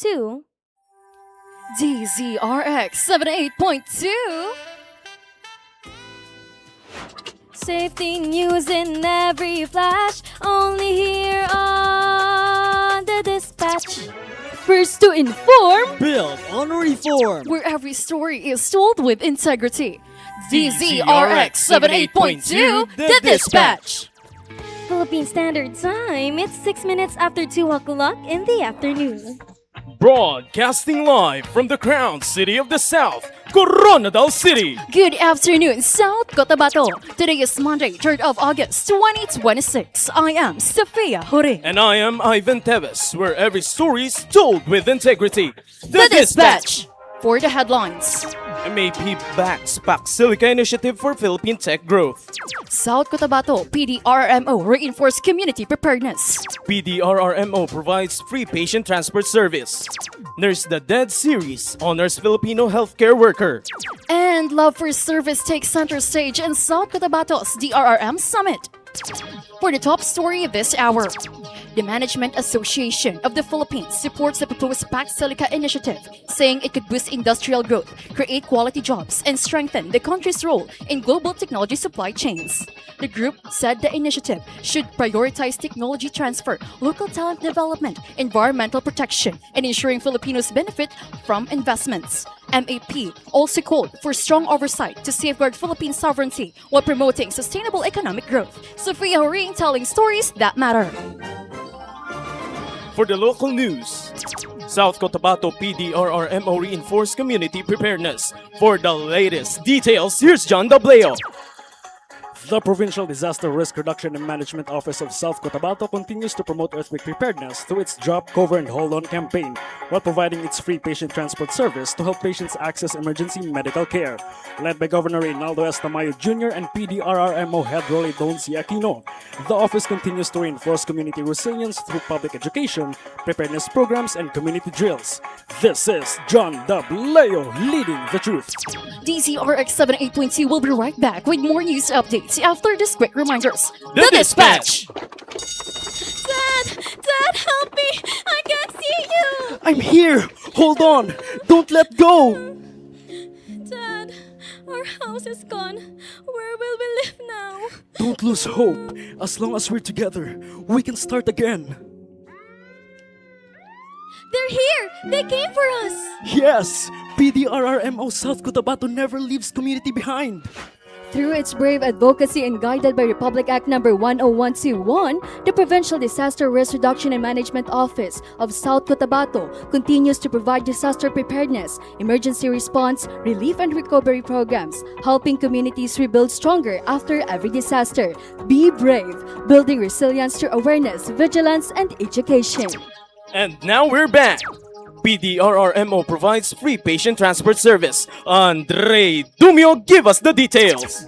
to DZRX 78.2. Safety news in every flash, only here on the Dispatch. First to inform, Build on reform. Where every story is told with integrity. DZRX 78.2, The Dispatch. Philippine Standard Time, it's 6 minutes after 2 o'clock in the afternoon. Broadcasting live from the crown city of the South, Coronadal City. Good afternoon, South Cotabato. Today is Monday, 3rd of August, 2026. I am Sofia Hore. And I am Ivan Teves, where every story is told with integrity. The Dispatch. For the headlines. MAP backs PAC Silica Initiative for Philippine Tech Growth. South Cotabato PDRRMO reinforce community preparedness. PDRRMO provides free patient transport service. Nurse the Dead series honors Filipino healthcare worker. And love for service takes center stage in South Cotabato's DRRM Summit. For the top story this hour, the Management Association of the Philippines supports the proposed PAC Silica initiative, saying it could boost industrial growth, create quality jobs, and strengthen the country's role in global technology supply chains. The group said the initiative should prioritize technology transfer, local talent development, environmental protection, and ensuring Filipinos benefit from investments. MAP also called for strong oversight to safeguard Philippine sovereignty while promoting sustainable economic growth. Sophia Horing telling stories that matter. For the local news, South Cotabato PDRRMO reinforced community preparedness. For the latest details, here's John Dableo. The Provincial Disaster Risk Reduction and Management Office of South Cotabato continues to promote earthquake preparedness through its Drop, Cover, and Hold On campaign, while providing its free patient transport service to help patients access emergency medical care. Led by Governor Reynaldo S. Tamayo Jr. and PDRRMO head Rolly Don C. Aquino, the office continues to reinforce community resilience through public education, preparedness programs, and community drills. This is John Dableo leading the truth. DZRX 78.2 will be right back with more news updates after these quick reminders. The Dispatch. Dad, help me! I can't see you! I'm here! Hold on! Don't let go! Dad, our house is gone. Where will we live now? Don't lose hope. As long as we're together, we can start again. They're here! They came for us! Yes! PDRRMO South Cotabato never leaves community behind. Through its brave advocacy and guided by Republic Act No. 10121, the Provincial Disaster Risk Reduction and Management Office of South Cotabato continues to provide disaster preparedness, emergency response, relief and recovery programs, helping communities rebuild stronger after every disaster. Be brave, building resilience through awareness, vigilance, and education. And now we're back. PDRRMO provides free patient transport service. Andre Dumio, give us the details.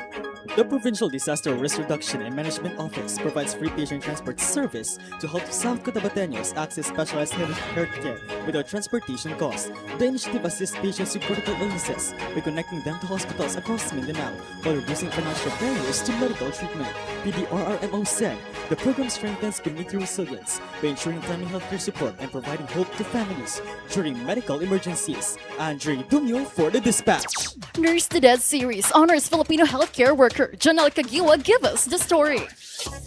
The Provincial Disaster Risk Reduction and Management Office provides free patient transport service to help South Cotabateños access specialized health care without transportation costs. The initiative assists patients with critical illnesses by connecting them to hospitals across Mindanao while reducing financial barriers to medical treatment. PDRRMO said the program strengthens community resilience by ensuring timely healthcare support and providing hope to families during medical emergencies. Andre Dumio for the Dispatch. Nurse the Dead series honors Filipino healthcare worker. Janelle Kagiwa, give us the story.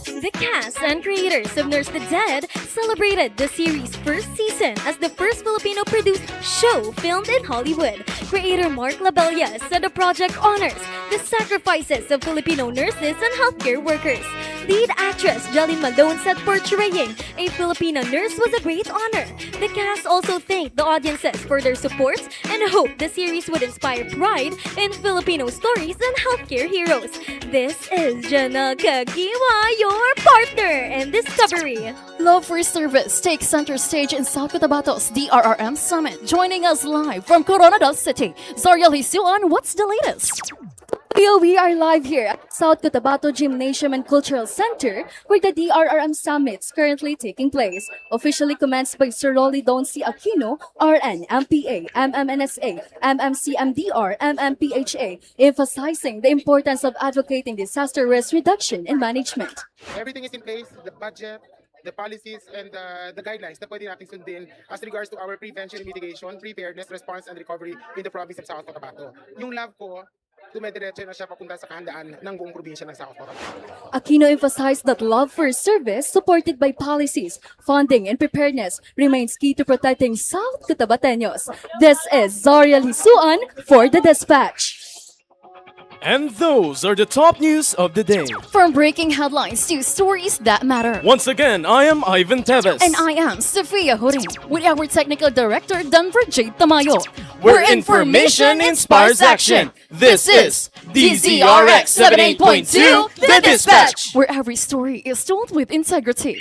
The cast and creators of Nurse the Dead celebrated the series' first season as the first Filipino-produced show filmed in Hollywood. Creator Mark Labella said the project honors the sacrifices of Filipino nurses and healthcare workers. Lead actress Jolene Malone said portraying a Filipino nurse was a great honor. The cast also thanked the audiences for their support and hoped the series would inspire pride in Filipino stories and healthcare heroes. This is Janelle Kagiwa, your partner in discovery. Love for service takes center stage in South Cotabato's DRRM Summit. Joining us live from Coronadal City, Zariel Hisuan, what's the latest? We are live here at South Cotabato Gymnasium and Cultural Center, where the DRRM Summit is currently taking place. Officially commenced by Sir Rolly Don C. Aquino, RN, MPA, MMNSA, MMCMDR, MMPHA, emphasizing the importance of advocating disaster risk reduction and management. Everything is in place, the budget, the policies and the guidelines na pwede natin sundin as regards to our prevention and mitigation, preparedness, response, and recovery in the province of South Cotabato. Yung lab ko, dumediretso na siya papunta sa kahandaan ng buong probinsya ng South Cotabato. Aquino emphasized that love for service, supported by policies, funding, and preparedness, remains key to protecting South Cotabateños. This is Zaria Lisuan for The Dispatch. And those are the top news of the day. From breaking headlines to stories that matter. Once again, I am Ivan Teves. And I am Sofia Hurin with our technical director, Denver J. Tamayo. Where information inspires action. This is DZRX 78.2, The Dispatch. Where every story is told with integrity.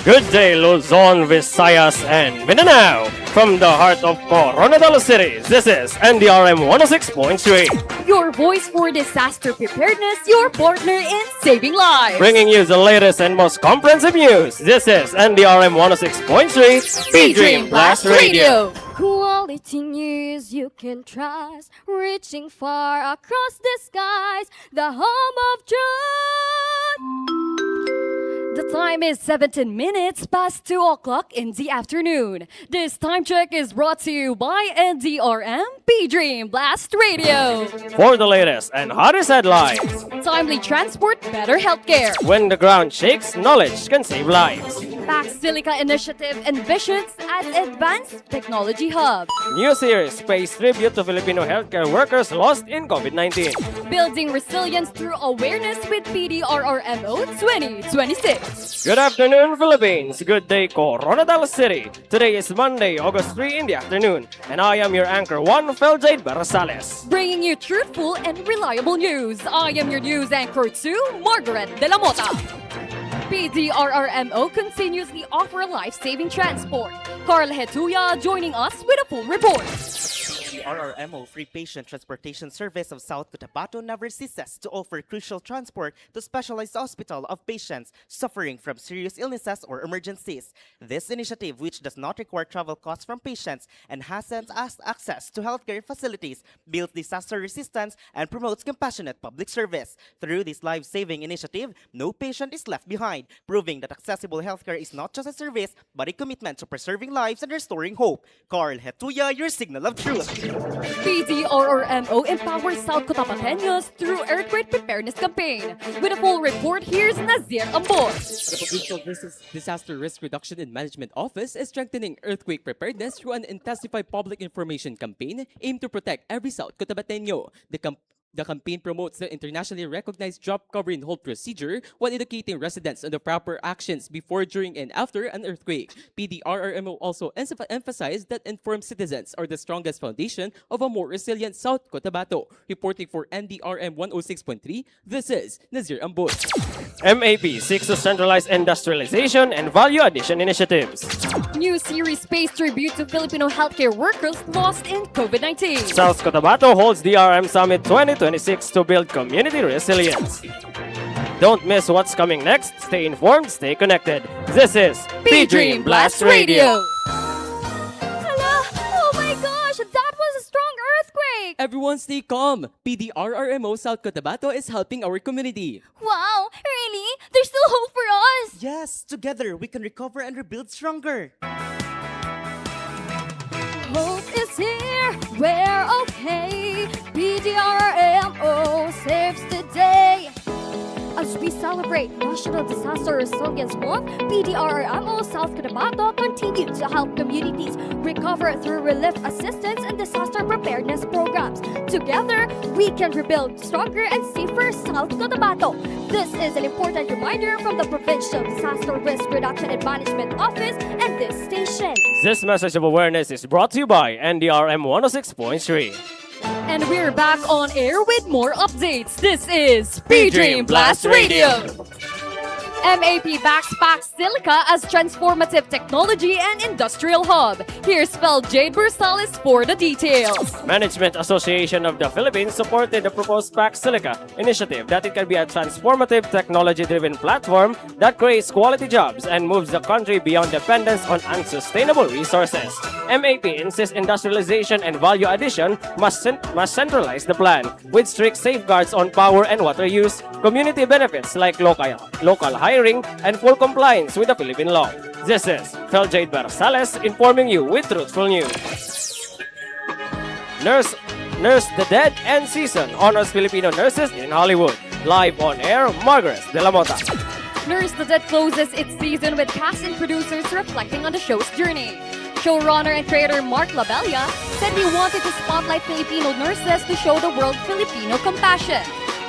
Good day, Luzon, Visayas, and Mindanao. From the heart of Coronadal City, this is NDRM 106.3. Your voice for disaster preparedness, your partner in saving lives. Bringing you the latest and most comprehensive news. This is NDRM 106.3 P-Dream Blast Radio. Quality news you can trust, reaching far across the skies, the home of truth. The time is 17 minutes past 2 o'clock in the afternoon. This time check is brought to you by NDRM P-Dream Blast Radio. For the latest and hottest headlines. Timely transport, better healthcare. When the ground shakes, knowledge can save lives. Pax Silica Initiative envisions as advanced technology hub. New series pays tribute to Filipino healthcare workers lost in COVID-19. Building resilience through awareness with PDRRMO 2026. Good afternoon, Philippines. Good day, Coronadal City. Today is Monday, August 3 in the afternoon, and I am your anchor 1, Feljade Barrasales. Bringing you truthful and reliable news. I am your news anchor 2, Margaret De La Mota. PDRRMO continuously offer life-saving transport. Carl Hetuya joining us with a full report. The RRMO Free Patient Transportation Service of South Cotabato never ceases to offer crucial transport to specialized hospital of patients suffering from serious illnesses or emergencies. This initiative, which does not require travel costs from patients, enhances access to healthcare facilities, builds disaster resistance, and promotes compassionate public service. Through this life-saving initiative, no patient is left behind, proving that accessible healthcare is not just a service, but a commitment to preserving lives and restoring hope. Carl Hetuya, your signal of truth. PDRRMO empowers South Cotabateños through earthquake preparedness campaign. With a full report, here's Nazir Ambor. The Provincial Disaster Risk Reduction and Management Office is strengthening earthquake preparedness through an intensified public information campaign aimed to protect every South Cotabateño. The campaign promotes the internationally recognized drop, cover, and hold procedure while educating residents on the proper actions before, during, and after an earthquake. PDRRMO also emphasized that informed citizens are the strongest foundation of a more resilient South Cotabato. Reporting for NDRM 106.3, this is Nazir Ambot. MAP seeks to centralize industrialization and value addition initiatives. New series pays tribute to Filipino healthcare workers lost in COVID-19. South Cotabato holds DRM Summit 2026 to build community resilience. Don't miss what's coming next. Stay informed, stay connected. This is P-Dream Blast Radio. Hala! Oh my gosh! That was a strong earthquake! Everyone stay calm. PDRRMO South Cotabato is helping our community. Wow! Really? There's still hope for us! Yes, together we can recover and rebuild stronger. Hope is here, we're okay. PDRMO saves the day. As we celebrate National Disaster Resilience Month, PDRMO South Cotabato continues to help communities recover through relief assistance and disaster preparedness programs. Together, we can rebuild stronger and safer South Cotabato. This is an important reminder from the Provincial Disaster Risk Reduction and Management Office and this station. This message of awareness is brought to you by NDRM 106.3. And we're back on air with more updates. This is P-Dream Blast Radio. MAP backs Pax Silica as transformative technology and industrial hub. Here's Feljade Barrasales for the details. Management Association of the Philippines supported the proposed Pax Silica initiative that it can be a transformative technology-driven platform that creates quality jobs and moves the country beyond dependence on unsustainable resources. MAP insists industrialization and value addition must centralize the plan with strict safeguards on power and water use, community benefits like local hiring, and full compliance with the Philippine law. This is Feljade Barrasales informing you with truthful news. Nurse the Dead End Season honors Filipino nurses in Hollywood. Live on air, Margaret De La Mota. Nurse the Dead closes its season with cast and producers reflecting on the show's journey. Showrunner and creator Mark Labella said he wanted to spotlight Filipino nurses to show the world Filipino compassion.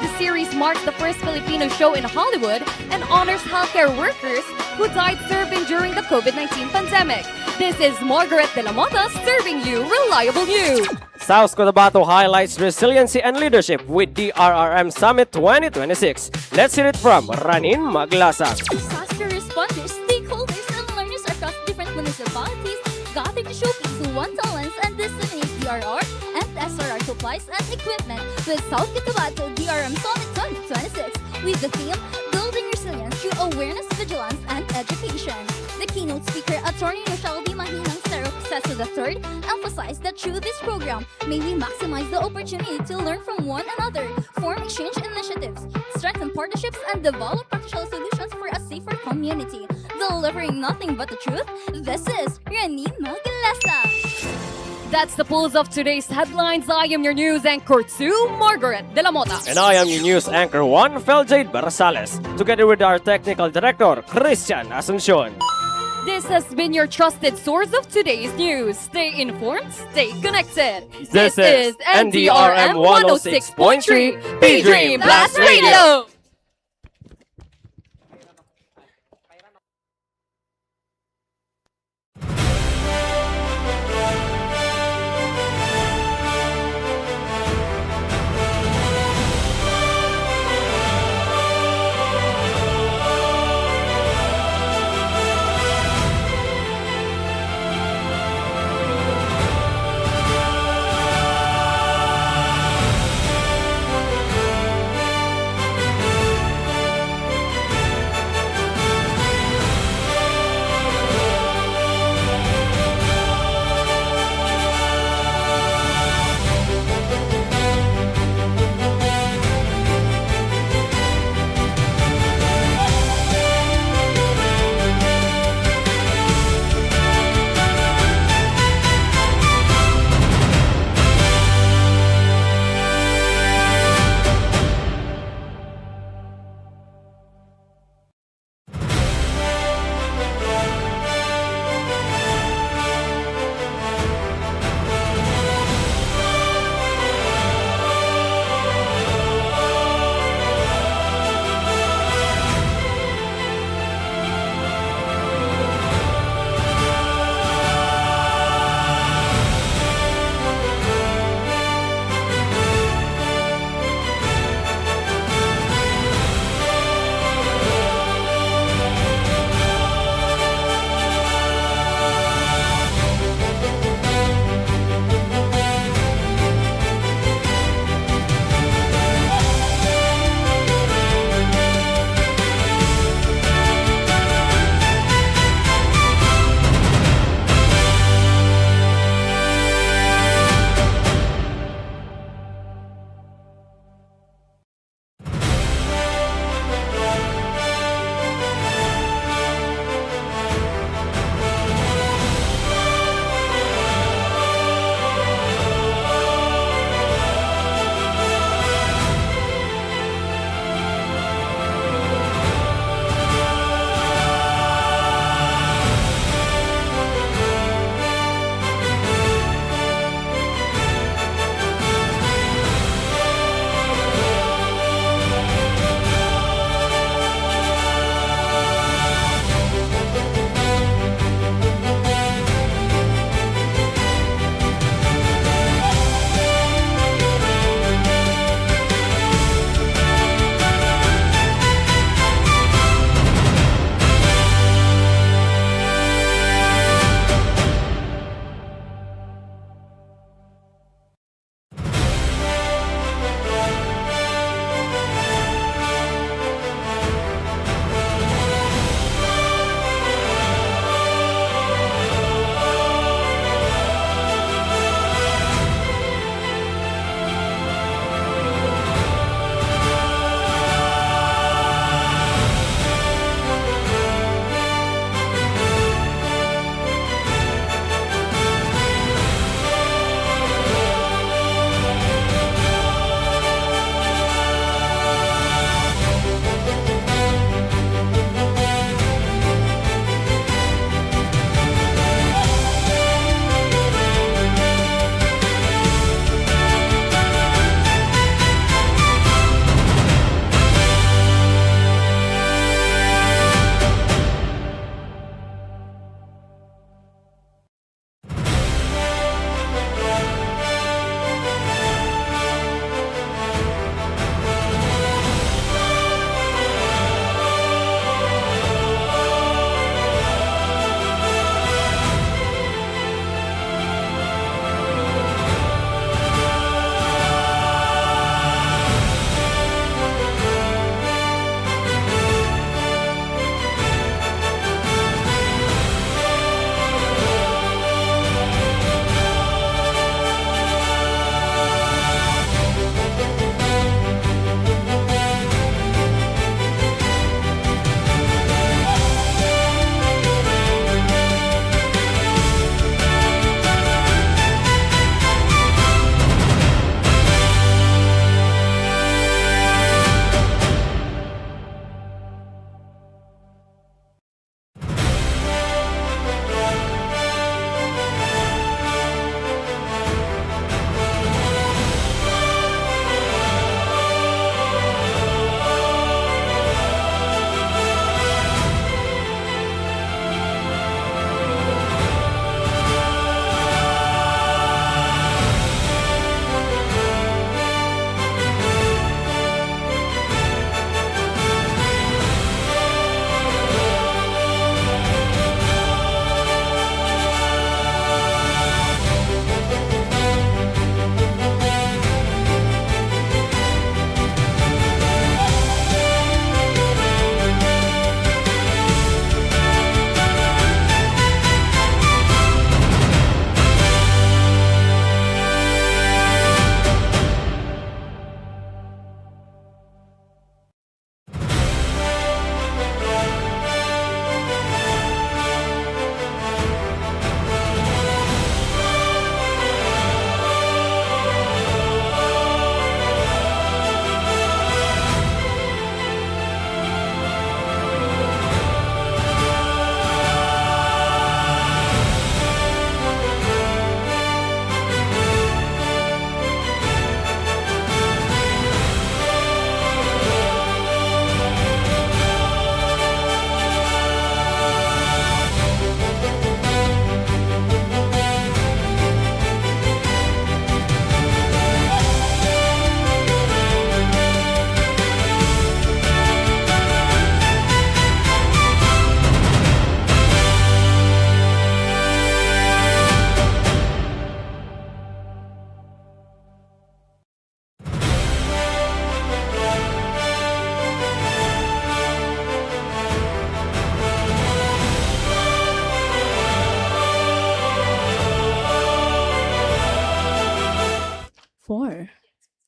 The series marks the first Filipino show in Hollywood and honors healthcare workers who died serving during the COVID-19 pandemic. This is Margaret De La Mota serving you reliable news. South Cotabato highlights resiliency and leadership with DRRM Summit 2026. Let's hear it from Ranin Maglasa. Disaster responders, stakeholders, and disseminate DRR and SRR supplies and equipment with South Cotabato DRRM Summit 2026 with the theme Building Resilience Through Awareness, Vigilance, and Education. The keynote speaker, Attorney Rochelle D. Mahinang Seso III, emphasized that through this program, may we maximize the opportunity to learn from one another, form exchange initiatives, strengthen partnerships, and develop practical solutions for a safer community. Delivering nothing but the truth, this is Renee Magalesa. That's the pulse of today's headlines. I am your news anchor 2, Margaret De La Mota. And I am your news anchor 1, Feljade Barrasales, together with our technical director, Christian Asuncion. This has been your trusted source of today's news. Stay informed, stay connected. This is NDRM 106.3 P-Dream Blast Radio.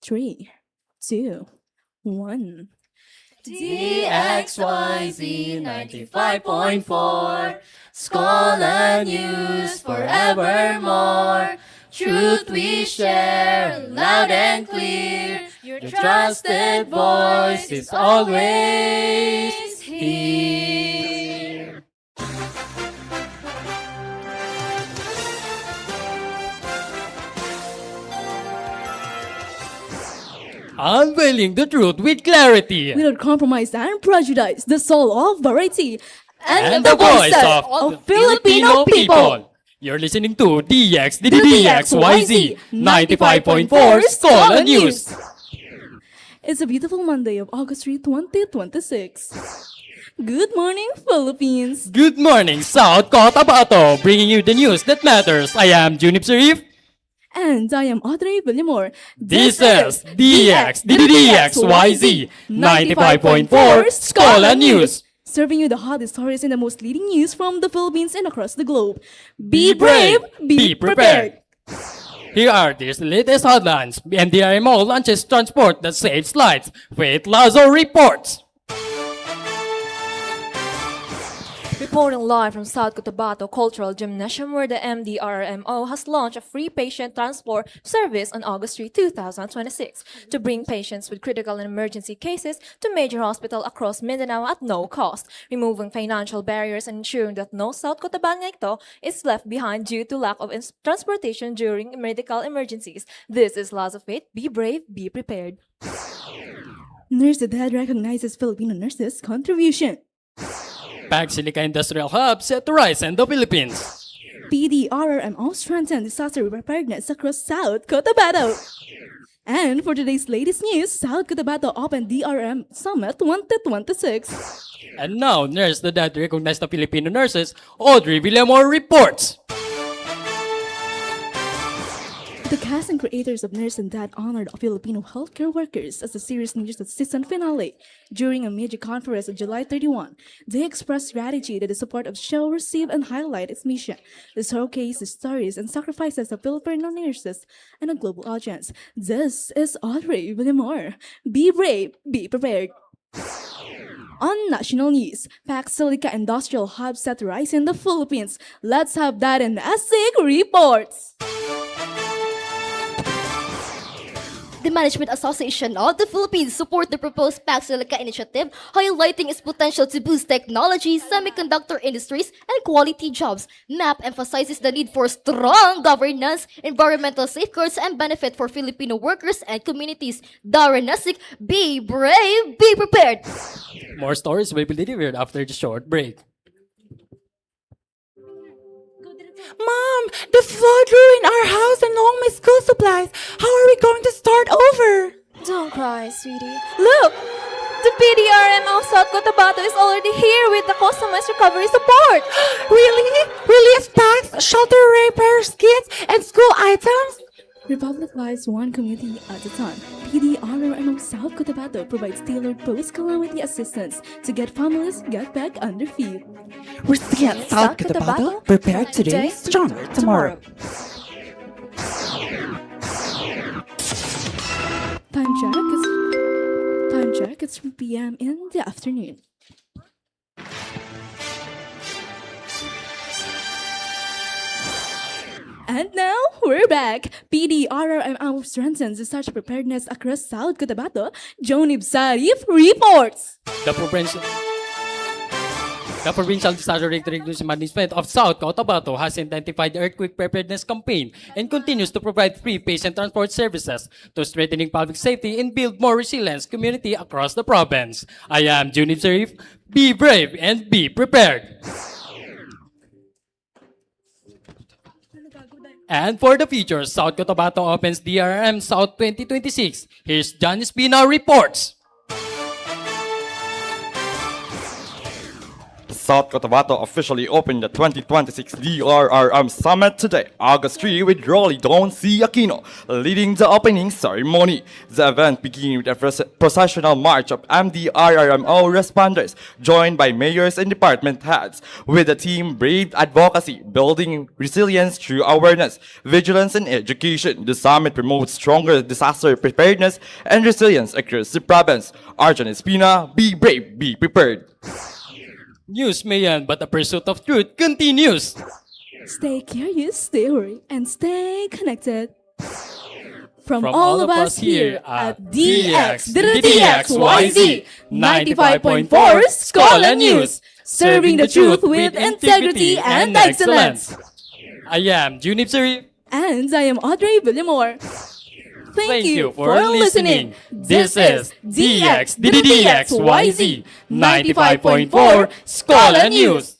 3, 2, 1. DXYZ 95.4 Scholar News forevermore. Truth we share loud and clear. Your trusted voice is always here. Unveiling the truth with clarity. Without compromise and prejudice, the soul of variety And the voice of Filipino people. You're listening to DXYZ 95.4 Scholar News. It's a beautiful Monday of August 3, 2026. Good morning, Philippines! Good morning, South Cotabato, bringing you the news that matters. I am Junip Sharif. And I am Audrey Villamor. This is DXYZ 95.4 Scholar News. Serving you the hottest stories and the most leading news from the Philippines and across the globe. Be brave, be prepared. Here are these latest headlines. DRRM launches transport that saves lives. Faith Lazo reports. Reporting live from South Cotabato Cultural Gymnasium, where the MDRRMO has launched a free patient transport service on August 3, 2026 to bring patients with critical and emergency cases to major hospitals across Mindanao at no cost, removing financial barriers and ensuring that no South Cotabato is left behind due to lack of transportation during medical emergencies. This is Laws of Faith. Be brave, be prepared. Nurse the Dead recognizes Filipino nurses' contribution. PAG Silica Industrial Hub set to rise in the Philippines. PDRRMO strengthen disaster preparedness across South Cotabato. And for today's latest news, South Cotabato Open DRRM Summit 2026. And now, Nurse the Dead recognized the Filipino nurses. Audrey Villamor reports. The cast and creators of Nurse and Dad honored Filipino healthcare workers as the series nears its season finale. During a media conference on July 31, they expressed gratitude that the support of the show received and highlight its mission to showcase the stories and sacrifices of Filipino nurses and a global audience. This is Audrey Villamor. Be brave, be prepared. On national news, PAG Silica Industrial Hub set to rise in the Philippines. Let's have that in ASIC reports. The Management Association of the Philippines support the proposed PAG Silica initiative, highlighting its potential to boost technology, semiconductor industries, and quality jobs. MAP emphasizes the need for strong governance, environmental safeguards, and benefit for Filipino workers and communities. Darren Nasik, be brave, be prepared. More stories will be delivered after the short break. Mom, the flood ruined our house and all my school supplies. How are we going to start over? Don't cry, sweetie. Look! The PDRM of South Cotabato is already here with the customized recovery support. Really? Relief packs, shelter repairs kits, and school items? Republic lives one community at a time. PDRRM of South Cotabato provides tailored post-calamity assistance to get families get back on their feet. Resilient South Cotabato, prepared today, stronger tomorrow. Time check, it's 3 p.m. in the afternoon. And now, we're back. PDRRM strengthens disaster preparedness across South Cotabato. Jonib Sarif reports. The Provincial Disaster Reduction Management of South Cotabato has intensified the earthquake preparedness campaign and continues to provide free patient transport services to strengthening public safety and build more resilience community across the province. I am Junib Sharif. Be brave and be prepared. And for the future, South Cotabato opens DRRM South 2026. Here's John Espina reports. South Cotabato officially opened the 2026 DRRM Summit today, August 3, with Rolly Don C. Aquino leading the opening ceremony. The event began with a processional march of MDRRMO responders, joined by mayors and department heads, with the theme Brave Advocacy, Building Resilience Through Awareness, Vigilance, and Education. The summit promotes stronger disaster preparedness and resilience across the province. Arjun Espina, be brave, be prepared. News may end, but the pursuit of truth continues. Stay curious, stay worried, and stay connected. From all of us here at DXYZ 95.4 Scholar News, serving the truth with integrity and excellence. I am Junip Suri. And I am Audrey Villamore. Thank you for listening. This is DXYZ 95.4 Scholar News.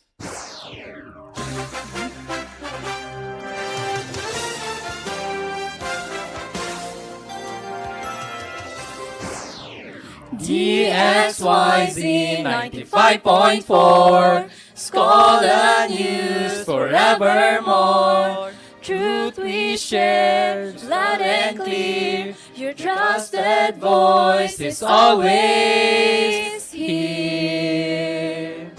DXYZ 95.4 Scholar News forevermore. Truth we share, loud and clear. Your trusted voice is always here.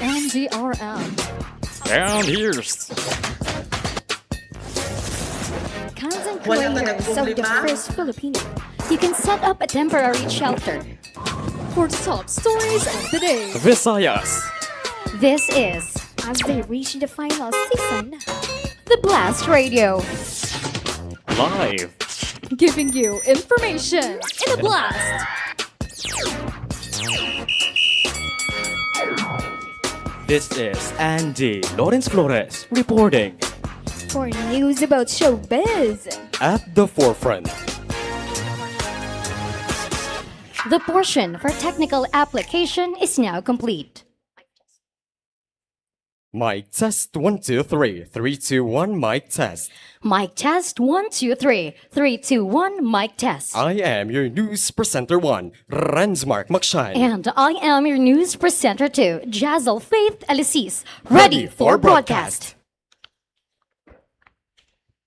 MDRM. And here's Content creators of the first Filipino. You can set up a temporary shelter. For the top stories of the day. Visayas. This is, as they reach the final season, The Blast Radio. Live. Giving you information in a blast. This is Andy Lawrence Flores reporting For news about showbiz, at the forefront. the portion for technical application is now complete. Mic test 1 2 3 3 2 1 mic test. Mic test 1 2 3 3 2 1 mic test. I am your news presenter 1, Rensmark Makshine. And I am your news presenter 2, Jazzle Faith Alicis, ready for broadcast.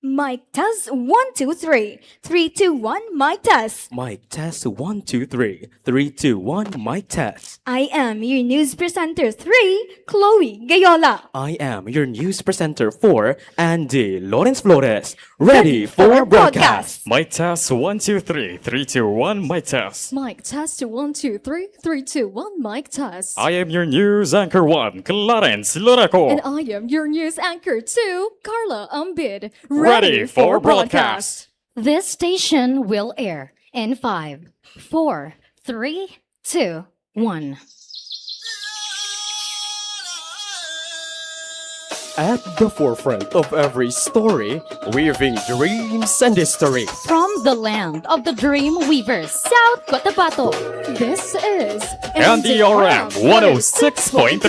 Mic test 1 2 3. 3 2 1 mic test. Mic test 1 2 3. 3 2 1 mic test. I am your news presenter 3, Chloe Gayola. I am your news presenter 4, Andy Lawrence Flores. Ready for broadcast. Mic test 1 2 3. 3 2 1 mic test. Mic test 1 2 3. 3 2 1 mic test. I am your news anchor 1, Clarence Loraco. And I am your news anchor 2, Carla Umbid. Ready for broadcast. This station will air in 5, 4, 3, 2, 1. At the forefront of every story, weaving dreams and history. From the land of the dream weavers, South Cotabato. This is NDRM 106.3.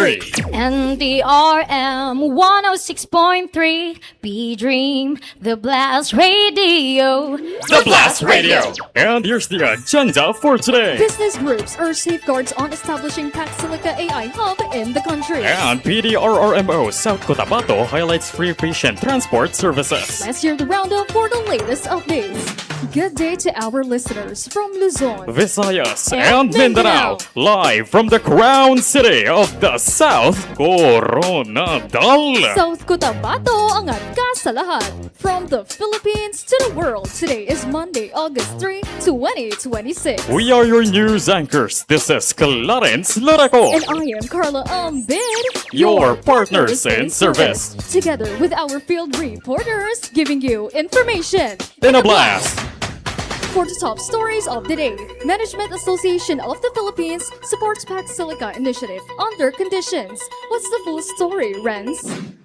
NDRM 106.3. B Dream, the Blast Radio. The Blast Radio. And here's the agenda for today. Business groups urge safeguards on establishing Paxilica AI hub in the country. And PDRRMO South Cotabato highlights free patient transport services. Let's hear the roundup for the latest updates. Good day to our listeners from Luzon, Visayas and Mindanao, live from the crown city of the South, Coronadal. South Cotabato, angat ka sa lahat. From the Philippines to the world, today is Monday, August 3, 2026. We are your news anchors. This is Clarence Loraco. And I am Carla Umbid, Your partners in service. Together with our field reporters, giving you information In a blast. For the top stories of the day, Management Association of the Philippines supports Paxilica initiative under conditions. What's the full story, Renz?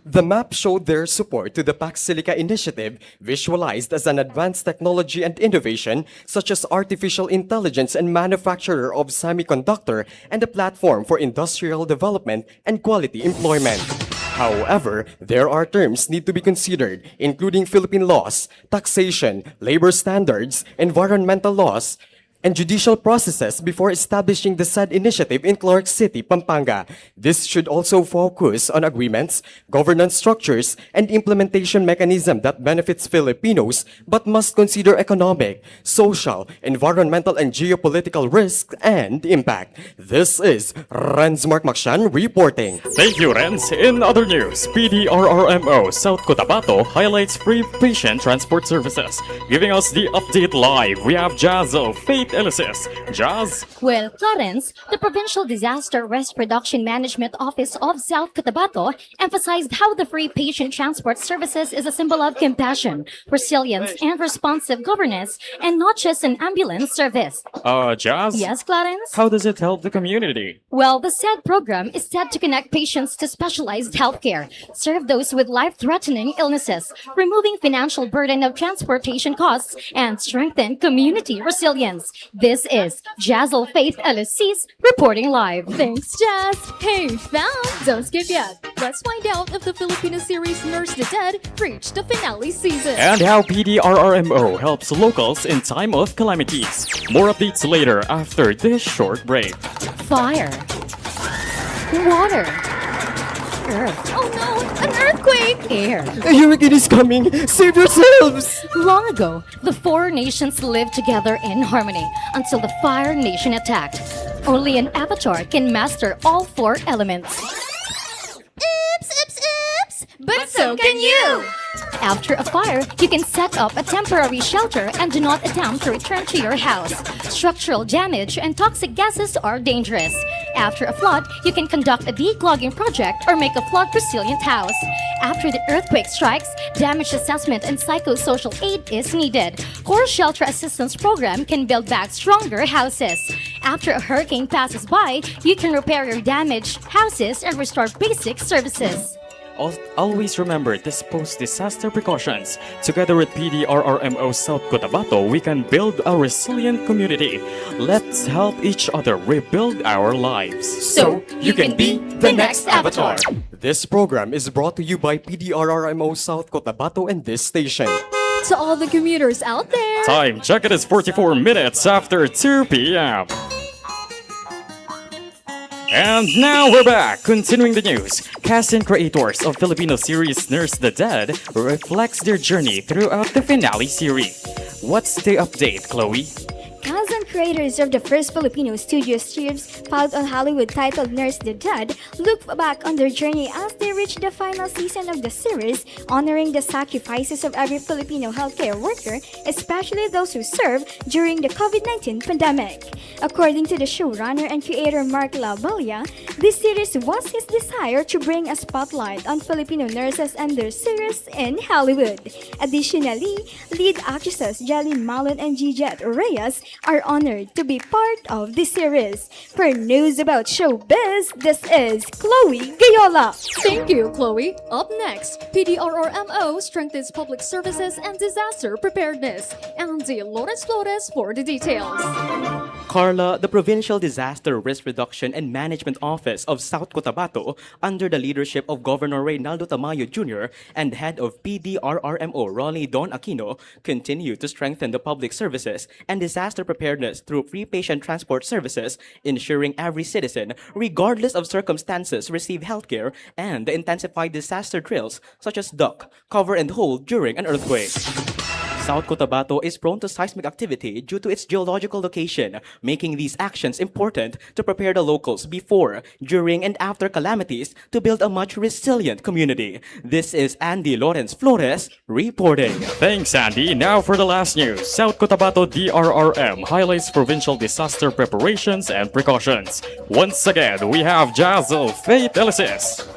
The map showed their support to the Paxilica initiative, visualized as an advanced technology and innovation such as artificial intelligence and manufacturer of semiconductor and a platform for industrial development and quality employment. However, there are terms need to be considered, including Philippine laws, taxation, labor standards, environmental laws, and judicial processes before establishing the said initiative in Clark City, Pampanga. This should also focus on agreements, governance structures, and implementation mechanism that benefits Filipinos but must consider economic, social, environmental, and geopolitical risks and impact. This is Renz Mark Makshan reporting. Thank you, Renz. In other news, PDRRMO South Cotabato highlights free patient transport services. Giving us the update live, we have Jazzo, Faith Elysis. Jazz? Well, Clarence, the Provincial Disaster Risk Reduction Management Office of South Cotabato emphasized how the free patient transport services is a symbol of compassion, resilience, and responsive governance, and not just an ambulance service. Jazz? Yes, Clarence? How does it help the community? Well, the said program is set to connect patients to specialized healthcare, serve those with life-threatening illnesses, removing financial burden of transportation costs, and strengthen community resilience. This is Jazzle Faith Elysis reporting live. Thanks, Jazz. Hey, fam, don't skip yet. Let's find out if the Filipino series Nurse the Dead reached the finale season. And how PDRRMO helps locals in time of calamities. More updates later after this short break. Fire. Water. Earth. Oh no, an earthquake! Air. A hurricane is coming! Save yourselves! Long ago, the four nations lived together in harmony until the Fire Nation attacked. Only an avatar can master all four elements. Oops! But so can you! After a fire, you can set up a temporary shelter and do not attempt to return to your house. Structural damage and toxic gases are dangerous. After a flood, you can conduct a declogging project or make a flood-resilient house. After the earthquake strikes, damage assessment and psychosocial aid is needed. Core Shelter Assistance Program can build back stronger houses. After a hurricane passes by, you can repair your damaged houses and restore basic services. Always remember these post-disaster precautions. Together with PDRRMO South Cotabato, we can build a resilient community. Let's help each other rebuild our lives. So you can be the next avatar. This program is brought to you by PDRRMO South Cotabato and this station. To all the commuters out there, Time check, it is 44 minutes after 2 p.m. And now we're back. Continuing the news, cast and creators of Filipino series Nurse the Dead reflects their journey throughout the finale series. What's the update, Chloe? Cast and creators of the first Filipino studio series filed on Hollywood titled Nurse the Dead look back on their journey as they reach the final season of the series, honoring the sacrifices of every Filipino healthcare worker, especially those who served during the COVID-19 pandemic. According to the showrunner and creator Mark Labella, this series was his desire to bring a spotlight on Filipino nurses and their series in Hollywood. Additionally, lead actresses Jeline Malon and Gijet Reyes are honored to be part of the series. For news about showbiz, this is Chloe Gayola. Thank you, Chloe. Up next, PDRRMO strengthens public services and disaster preparedness. Andy Flores for the details. Carla, the Provincial Disaster Risk Reduction and Management Office of South Cotabato, under the leadership of Governor Reynaldo Tamayo Jr. and head of PDRRMO Ronnie Don Aquino, continue to strengthen the public services and disaster preparedness through free patient transport services, ensuring every citizen, regardless of circumstances, receive healthcare, and the intensified disaster drills such as duck, cover, and hold during an earthquake. South Cotabato is prone to seismic activity due to its geological location, making these actions important to prepare the locals before, during, and after calamities to build a much resilient community. This is Andy Lawrence Flores reporting. Thanks, Andy. Now for the last news. South Cotabato DRRM highlights provincial disaster preparations and precautions. Once again, we have Jazzle Faith Elysis.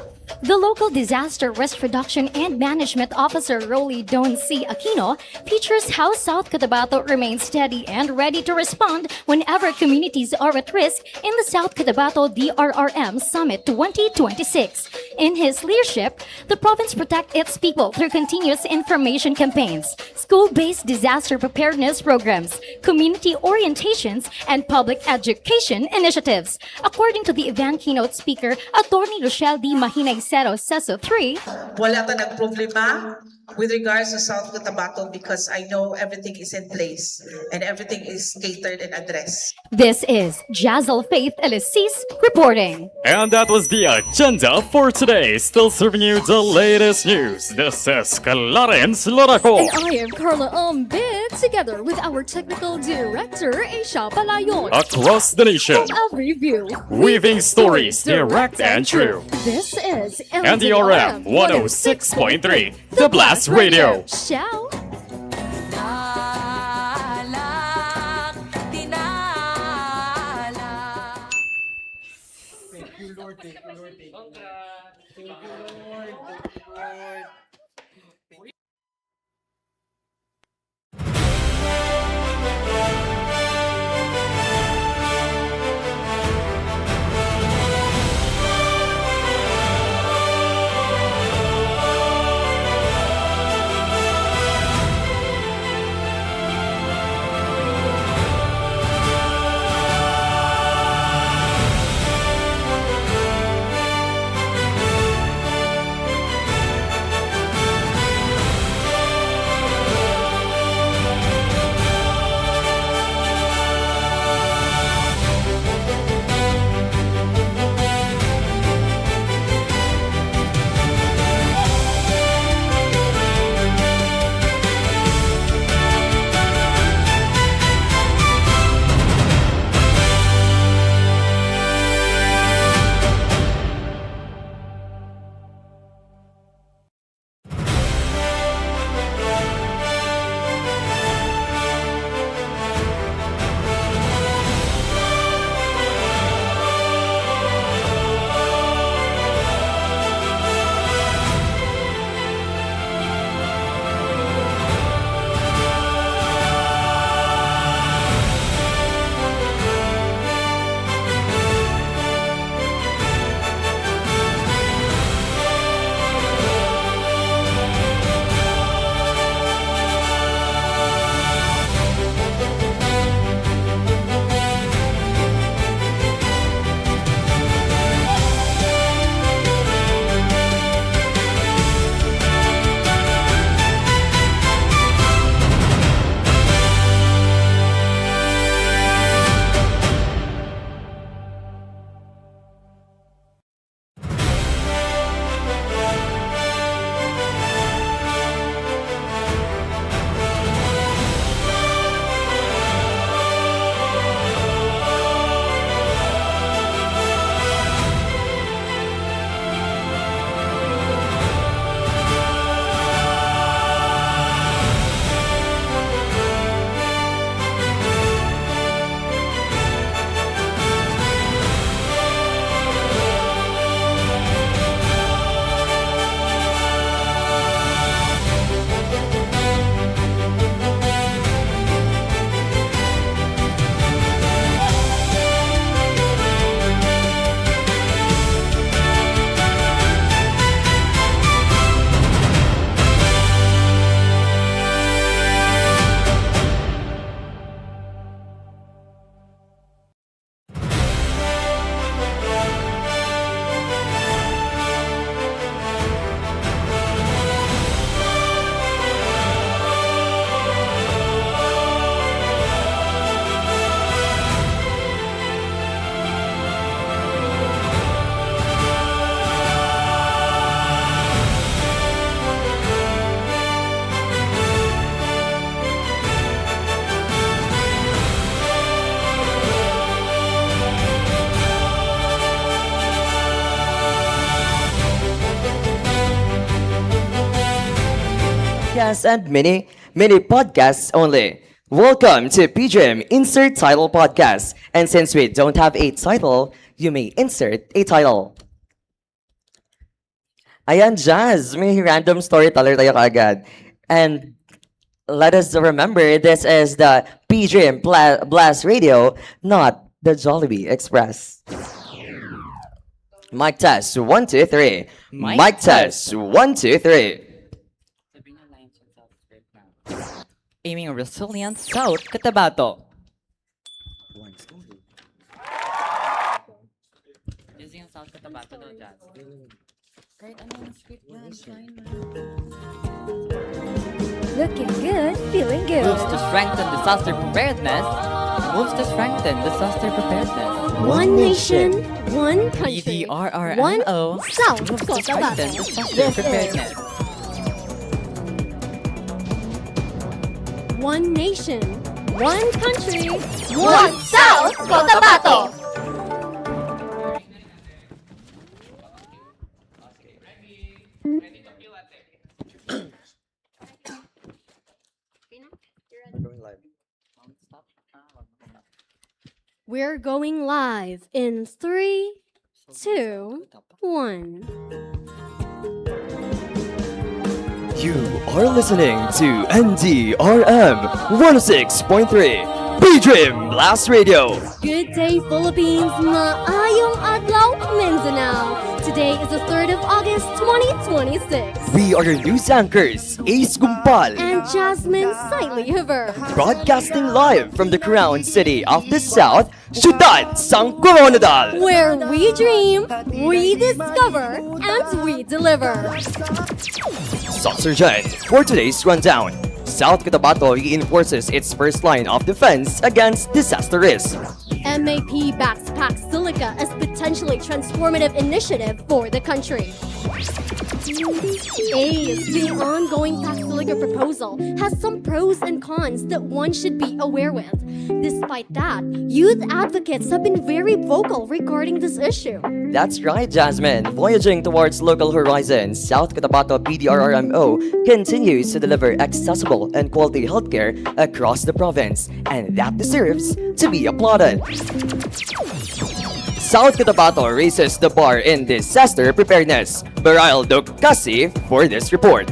The local disaster risk reduction and management officer Rolly Don C. Aquino features how South Cotabato remains steady and ready to respond whenever communities are at risk in the South Cotabato DRRM Summit 2026. In his leadership, the province protects its people through continuous information campaigns, school-based disaster preparedness programs, community orientations, and public education initiatives. According to the event keynote speaker, Attorney Rochelle D. Mahinay Cero Seso 3, wala ta nagproblema with regards to South Cotabato because I know everything is in place and everything is catered and addressed. this is Jazzle Faith Elysis reporting. And that was the agenda for today. Still serving you the latest news. This is Clarence Loraco. And I am Carla Umbid, together with our technical director, Aisha Palayon. Across the nation, From every view, weaving stories direct and true. This is NDRM 106.3, The Blast Radio. Ciao! Thank you, Lord. Thank you, Lord. Thank you, Lord. Thank you, Lord. Thank you, Lord. podcasts and mini podcasts only. Welcome to PGM Insert Title Podcast. And since we don't have a title, you may insert a title. Ayan, Jazz, may random storyteller tayo kaagad. And let us remember, this is the PGM Blast Radio, not the Jollibee Express. Mic test, 1, 2, 3. Mic test, 1, 2, 3. Aiming a resilient South Cotabato. Using ang South Cotabato daw, Jazz. Kahit anong script yan, Looking good, feeling good. Moves to strengthen disaster preparedness. Moves to strengthen disaster preparedness. One nation, one country, one DRRMO South moves to Cotabato. strengthen disaster This is preparedness. one nation, one country, one South Cotabato. We're going live in 3, 2, 1. You are listening to NDRM 106.3 B-Dream Blast Radio. Good day, Philippines! Maayong adlaw, Mindanao! Today is the 3rd of August, 2026. We are your news anchors, Ace Gumpal, And Jasmine Sailihiver. broadcasting live from the crown city of the South, Ciudad San Coronadal. Where we dream, we discover, and we deliver. Sergeant, for today's rundown, South Cotabato reinforces its first line of defense against disaster risk. MAP backs Pax Silica as potentially transformative initiative for the country. Ace, the ongoing Pax Silica proposal has some pros and cons that one should be aware with. Despite that, youth advocates have been very vocal regarding this issue. That's right, Jasmine. Voyaging towards local horizons, South Cotabato PDRRMO continues to deliver accessible and quality healthcare across the province, and that deserves to be applauded. South Cotabato raises the bar in disaster preparedness. Baral Dokasi for this report.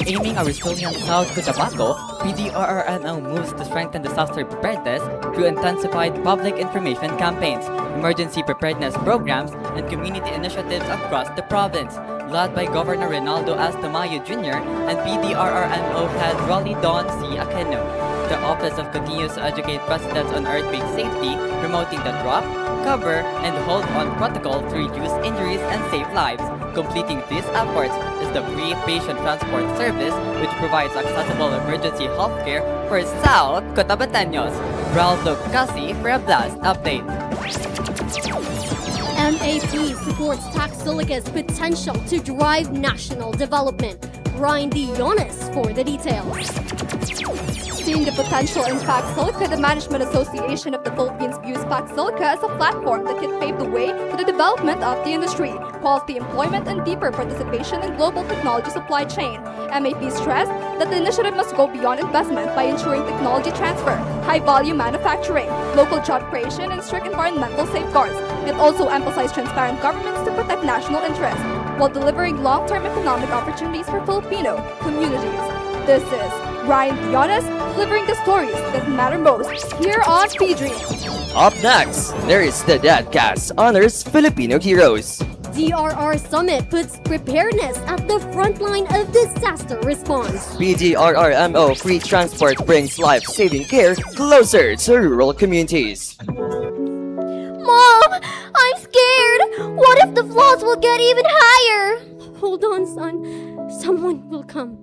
Aiming a resilient South Cotabato, PDRRMO moves to strengthen disaster preparedness through intensified public information campaigns, emergency preparedness programs, and community initiatives across the province. Led by Governor Reynaldo S. Tamayo Jr. and PDRRMO head Rolly Don C. Aquino. The office of continues to educate residents on earthquake safety, promoting the drop, cover, and hold on protocol to reduce injuries and save lives. Completing these efforts is the free patient transport service, which provides accessible emergency healthcare for South Cotabateños. Raldo Kasi for a blast update. MAP supports Pax Silica's potential to drive national development. Ryan D. Yonis for the details. Seeing the potential in Pax Silica, the Management Association of the Philippines views Pax Silica as a platform that can pave the way to the development of the industry, quality employment, and deeper participation in global technology supply chain. MAP stressed that the initiative must go beyond investment by ensuring technology transfer, high-volume manufacturing, local job creation, and strict environmental safeguards. It also emphasized transparent governments to protect national interests, while delivering long-term economic opportunities for Filipino communities. This is Ryan Dionis, delivering the stories that matter most here on PDRRM. Up next, there is the Dadcast Honors Filipino Heroes. DRR Summit puts preparedness at the front line of disaster response. PDRRMO Free Transport brings life-saving care closer to rural communities. Mom, I'm scared. What if the floors will get even higher? Hold on, son. Someone will come.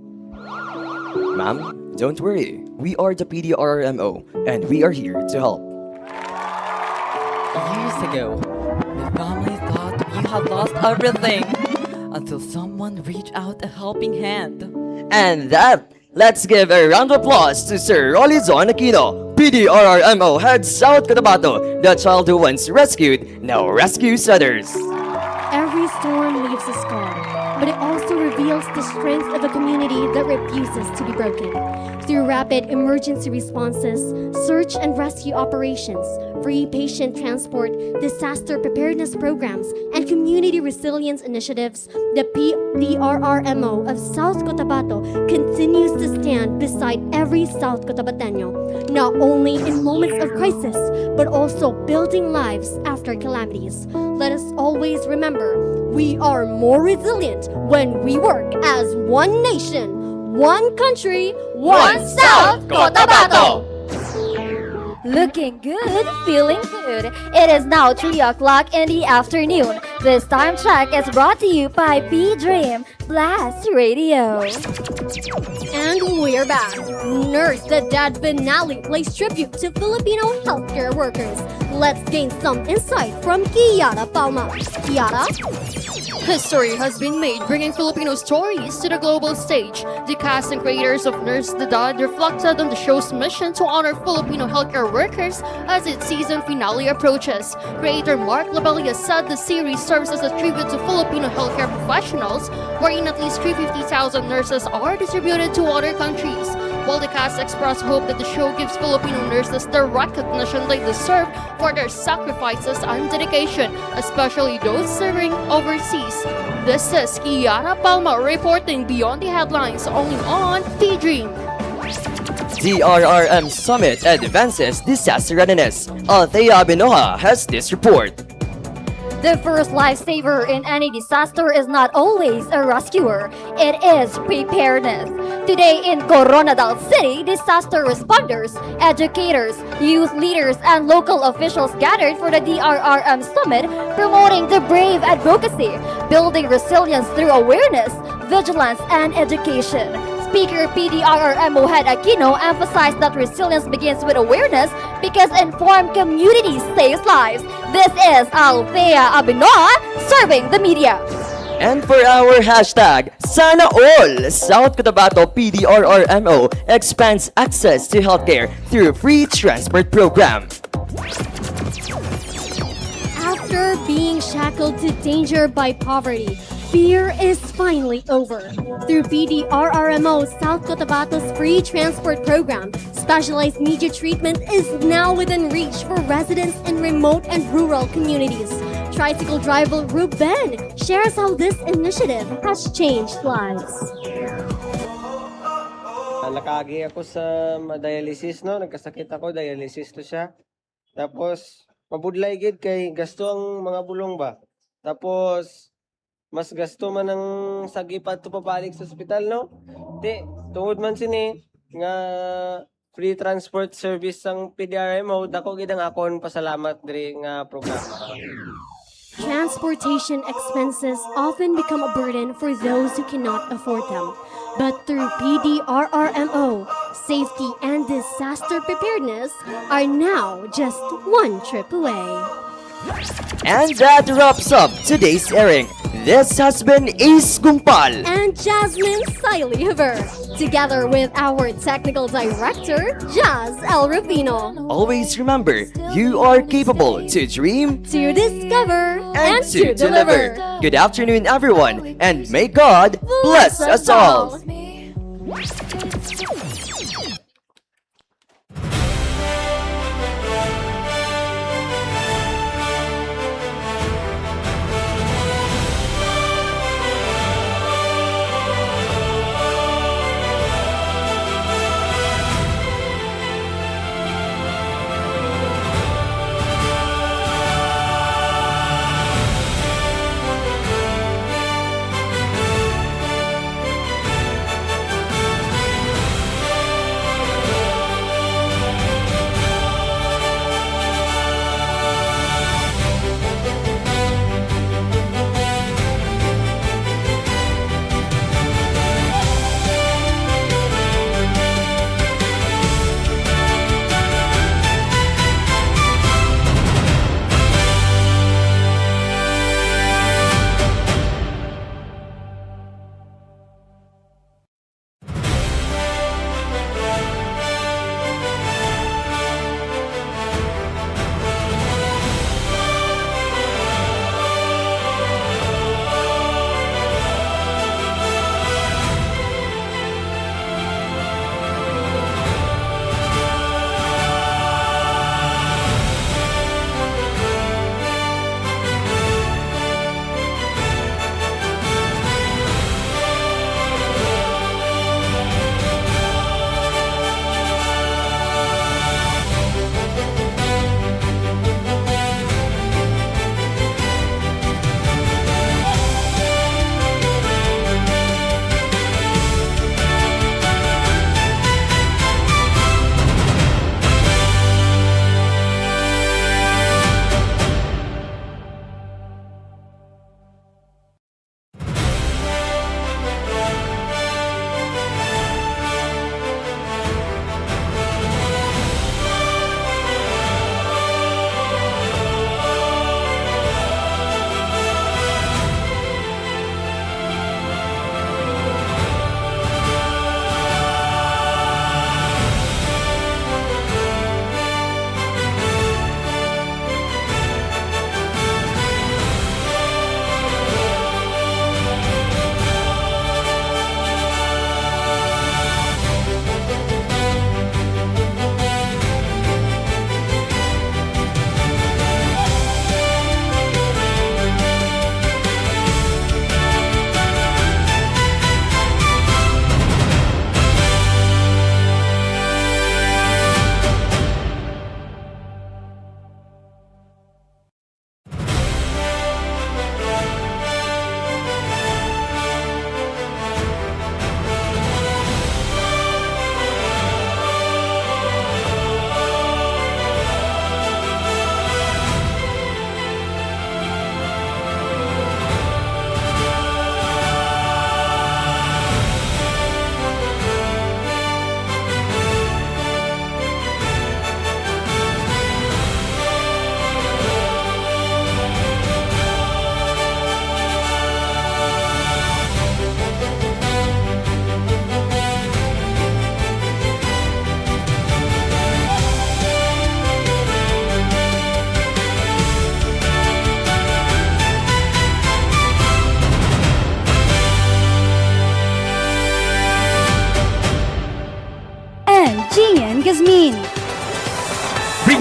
Ma'am, don't worry. We are the PDRRMO, and we are here to help. Years ago, my family thought we had lost everything until someone reached out a helping hand. And that, let's give a round of applause to Sir Rolly Aquino, PDRRMO head South Cotabato, the child who once rescued, now rescues others. Every storm leaves a scar. but it also reveals the strength of a community that refuses to be broken. Through rapid emergency responses, search and rescue operations, free patient transport, disaster preparedness programs, and community resilience initiatives, the PDRRMO of South Cotabato continues to stand beside every South Cotabateño, not only in moments of crisis, but also building lives after calamities. Let us always remember, we are more resilient when we work as one nation, one country, one South Cotabato! Looking good, feeling good. It is now 3 o'clock in the afternoon. This time check is brought to you by P-Dream Blast Radio. And we're back. Nurse the Dead finale plays tribute to Filipino healthcare workers. Let's gain some insight from Kiara Palma. Kiara? History has been made bringing Filipino stories to the global stage. The cast and creators of Nurse the Dead reflected on the show's mission to honor Filipino healthcare workers as its season finale approaches. Creator Mark Labella said the series serves as a tribute to Filipino healthcare professionals, wherein at least 350,000 nurses are distributed to other countries. While the cast expressed hope that the show gives Filipino nurses the recognition they deserve for their sacrifices and dedication, especially those serving overseas. This is Kiara Palma reporting Beyond the Headlines only on P-Dream. DRRM Summit advances disaster readiness. Althea Binoha has this report. The first lifesaver in any disaster is not always a rescuer. It is preparedness. Today in Coronadal City, disaster responders, educators, youth leaders, and local officials gathered for the DRRM Summit, promoting the brave advocacy, building resilience through awareness, vigilance, and education. Speaker PDRRMO Head Aquino emphasized that resilience begins with awareness because informed communities save lives. This is Althea Abinoa serving the media. And for our hashtag, Sana All, South Cotabato PDRRMO expands access to healthcare through free transport program. After being shackled to danger by poverty, fear is finally over. Through PDRRMO South Cotabato's free transport program, specialized media treatment is now within reach for residents in remote and rural communities. Tricycle driver Ruben shares how this initiative has changed lives. Nakagi ako sa dialysis, no? Nagkasakit ako, dialysis to siya. Tapos, mabudlay gid kay gasto ang mga bulong ba. Tapos, mas gasto man ang sagipat to pabalik sa ospital, no? Di, tungod man sini nga free transport service ang PDRMO, dako gid ang akon pasalamat diri nga programa. Transportation expenses often become a burden for those who cannot afford them. But through PDRRMO, safety and disaster preparedness are now just one trip away. And that wraps up today's airing. This has been Ace Gumpal and Jasmine Siley-Haver, together with our technical director, Jazz El Rufino. Always remember, you are capable to dream, to discover, and to deliver. Good afternoon, everyone, and may God bless us all.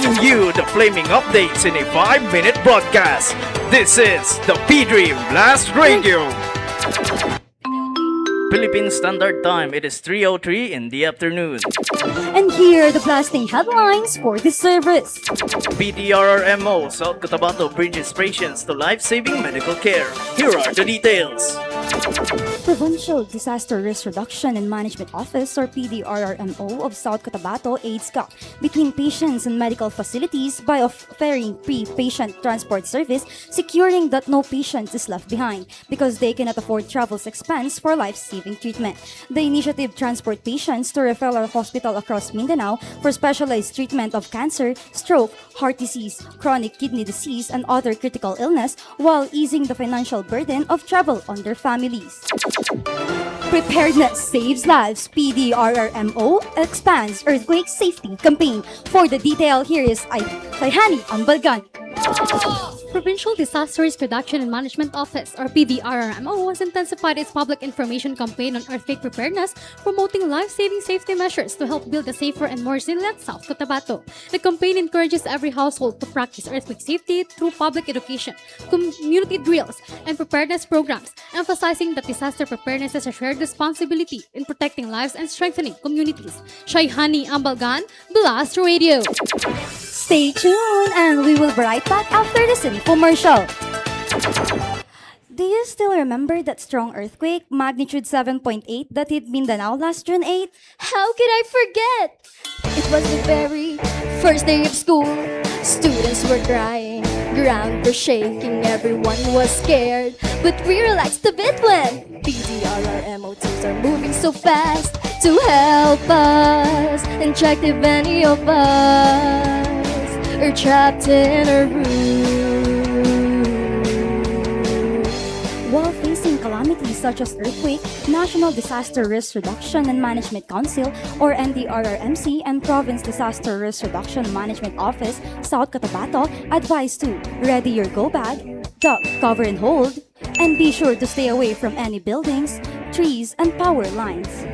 bringing you the flaming updates in a 5-minute broadcast. This is the P-Dream Blast Radio. Philippine Standard Time, it is 3:03 in the afternoon. And here are the blasting headlines for this service. PDRRMO, South Cotabato bridges patients to life-saving medical care. Here are the details. Provincial Disaster Risk Reduction and Management Office or PDRRMO of South Cotabato aids CAP between patients and medical facilities by offering pre-patient transport service, securing that no patient is left behind because they cannot afford travel's expense for life-saving treatment. The initiative transport patients to referral hospital across Mindanao for specialized treatment of cancer, stroke, heart disease, chronic kidney disease, and other critical illness while easing the financial burden of travel on their families. Preparedness saves lives. PDRRMO expands earthquake safety campaign. For the detail, here is Sayhani Ambalgan. Provincial Disaster Risk Reduction and Management Office, or PDRRMO, has intensified its public information campaign on earthquake preparedness, promoting life-saving safety measures to help build a safer and more resilient South Cotabato. The campaign encourages every household to practice earthquake safety through public education, community drills, and preparedness programs, emphasizing that disaster preparedness is a shared responsibility in protecting lives and strengthening communities. Shaihani Ambalgan, Blast Radio. Stay tuned and we will be right back after this infomercial. Do you still remember that strong earthquake, magnitude 7.8, that hit Mindanao last June 8? How could I forget? It was the very first day of school. Students were crying, ground was shaking, everyone was scared. But we relaxed a bit when PDRRMO teams are moving so fast to help us and check if any of us are trapped in a room. While facing calamities such as earthquake, National Disaster Risk Reduction and Management Council or NDRRMC and Province Disaster Risk Reduction Management Office, South Cotabato, advise to ready your go bag, duck, cover and hold, and be sure to stay away from any buildings, trees, and power lines.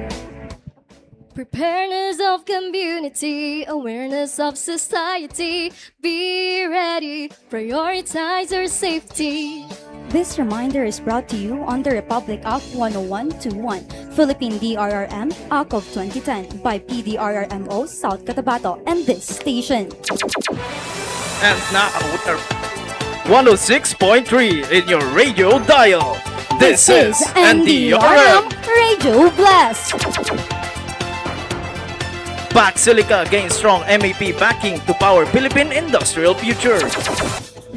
Preparedness of community, awareness of society. Be ready, prioritize your safety. This reminder is brought to you under Republic Act 10121, Philippine DRRM Act of 2010 by PDRRMO South Cotabato and this station. And now we're 106.3 in your radio dial. This is NDRM Radio Blast. PAC Silica gains strong MAP backing to power Philippine industrial future.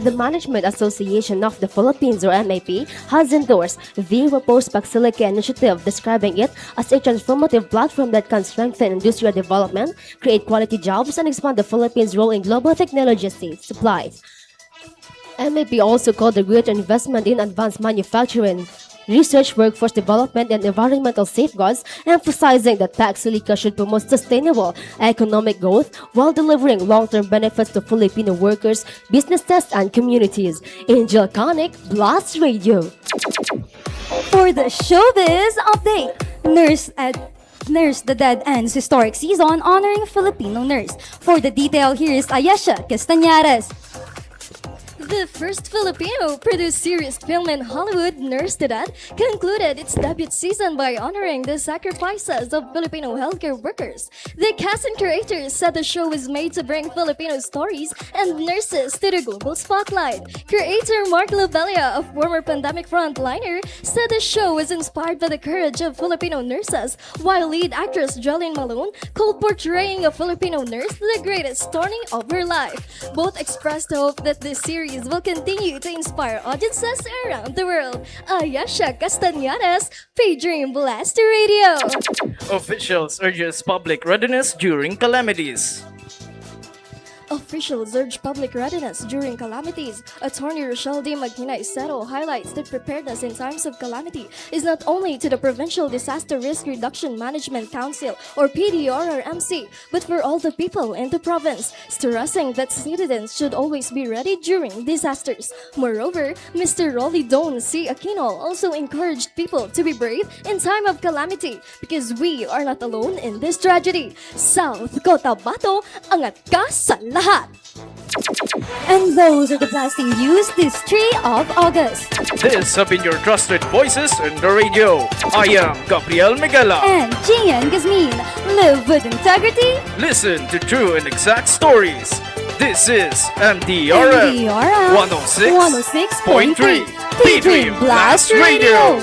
The Management Association of the Philippines, or MAP, has endorsed the proposed PAC Silica initiative, describing it as a transformative platform that can strengthen industrial development, create quality jobs, and expand the Philippines' role in global technology supplies. MAP also called a greater investment in advanced manufacturing, research, workforce development, and environmental safeguards, emphasizing that PAC Silica should promote sustainable economic growth while delivering long-term benefits to Filipino workers, businesses, and communities. Angel Conic, Blast Radio. For the showbiz update, Nurse the Dead ends historic season honoring Filipino nurse. For the detail, here is Ayesha Castañares. The first Filipino-produced series film in Hollywood, Nurse the Dead, concluded its debut season by honoring the sacrifices of Filipino healthcare workers. The cast and creators said the show was made to bring Filipino stories and nurses to the global spotlight. Creator Mark Lobelia, a former pandemic frontliner, said the show was inspired by the courage of Filipino nurses, while lead actress Jolene Malone called portraying a Filipino nurse the greatest turning of her life. Both expressed hope that this series will continue to inspire audiences around the world. Ayesha Castañares, P-Dream Blast Radio. Officials urges public readiness during calamities. Officials urge public readiness during calamities. Attorney Rochelle D. Magina Isero highlights that preparedness in times of calamity is not only to the Provincial Disaster Risk Reduction Management Council or PDRRMC, but for all the people in the province, stressing that citizens should always be ready during disasters. Moreover, Mr. Rolly Don C. Aquino also encouraged people to be brave in time of calamity because we are not alone in this tragedy. South Cotabato, angat ka sa lahat. And those are the blasting news this 3 of August. This have been your trusted voices in the radio. I am Gabriel Miguela. And Gian Gazmin. Live with integrity. Listen to true and exact stories. This is MDRM 106.3 Daydream Blast Radio.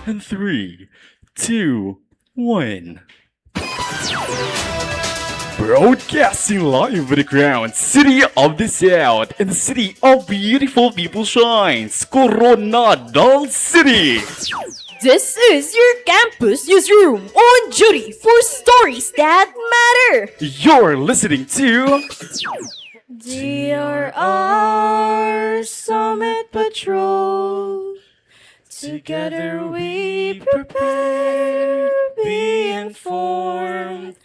And 3, 2, 1. Broadcasting live with the crown city of the South and the city of beautiful people shines, Coronadal City. This is your campus newsroom on duty for stories that matter. You're listening to DRR Summit Patrol. Together we prepare, be informed,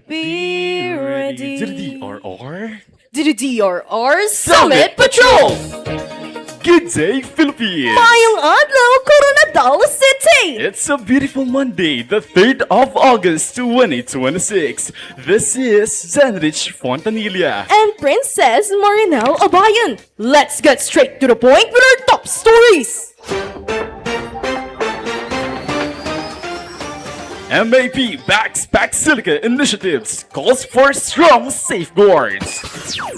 be ready. DRR DRR Summit Patrol. Good day, Philippines! Mayong adlaw, Coronadal City! It's a beautiful Monday, the 3rd of August, 2026. This is Zenrich Fontanilla. And Princess Marinel Abayan. Let's get straight to the point with our top stories. MAP backs Pax Silica initiatives, calls for strong safeguards.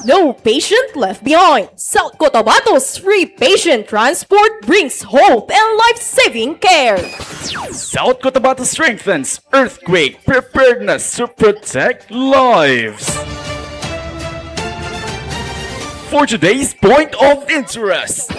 No patient left behind. South Cotabato's free patient transport brings hope and life-saving care. South Cotabato strengthens earthquake preparedness to protect lives. For today's point of interest,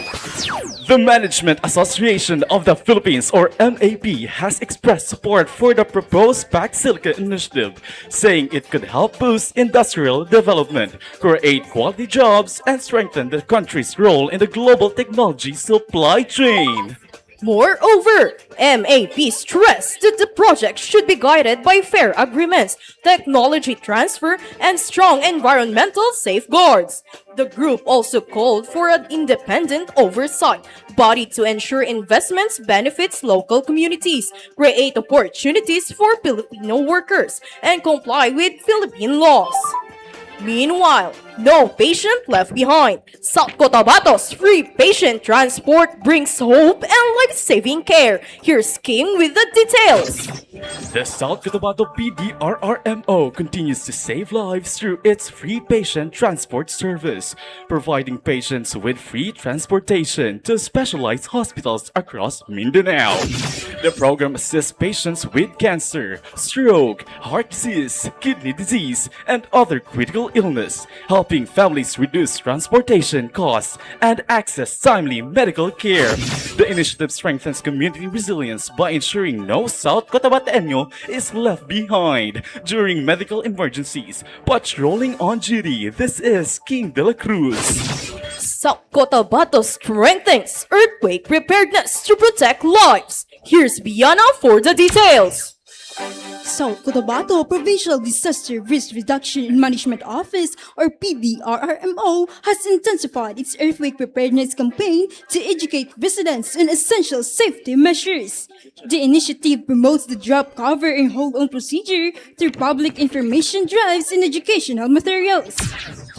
the Management Association of the Philippines, or MAP, has expressed support for the proposed Pax Silica initiative, saying it could help boost industrial development, create quality jobs, and strengthen the country's role in the global technology supply chain. Moreover, MAP stressed that the project should be guided by fair agreements, technology transfer, and strong environmental safeguards. The group also called for an independent oversight body to ensure investments benefits local communities, create opportunities for Filipino workers, and comply with Philippine laws. Meanwhile, no patient left behind. South Cotabato's free patient transport brings hope and life-saving care. Here's Kim with the details. The South Cotabato DRRMO continues to save lives through its free patient transport service, providing patients with free transportation to specialized hospitals across Mindanao. The program assists patients with cancer, stroke, heart disease, kidney disease, and other critical illness, helping families reduce transportation costs and access timely medical care. The initiative strengthens community resilience by ensuring no South Cotabateño is left behind during medical emergencies. Patrolling on duty, this is King de la Cruz. South Cotabato strengthens earthquake preparedness to protect lives. Here's Biana for the details. South Cotabato Provincial Disaster Risk Reduction and Management Office, or PDRRMO, has intensified its earthquake preparedness campaign to educate residents on essential safety measures. The initiative promotes the drop, cover, and hold-on procedure through public information drives and educational materials.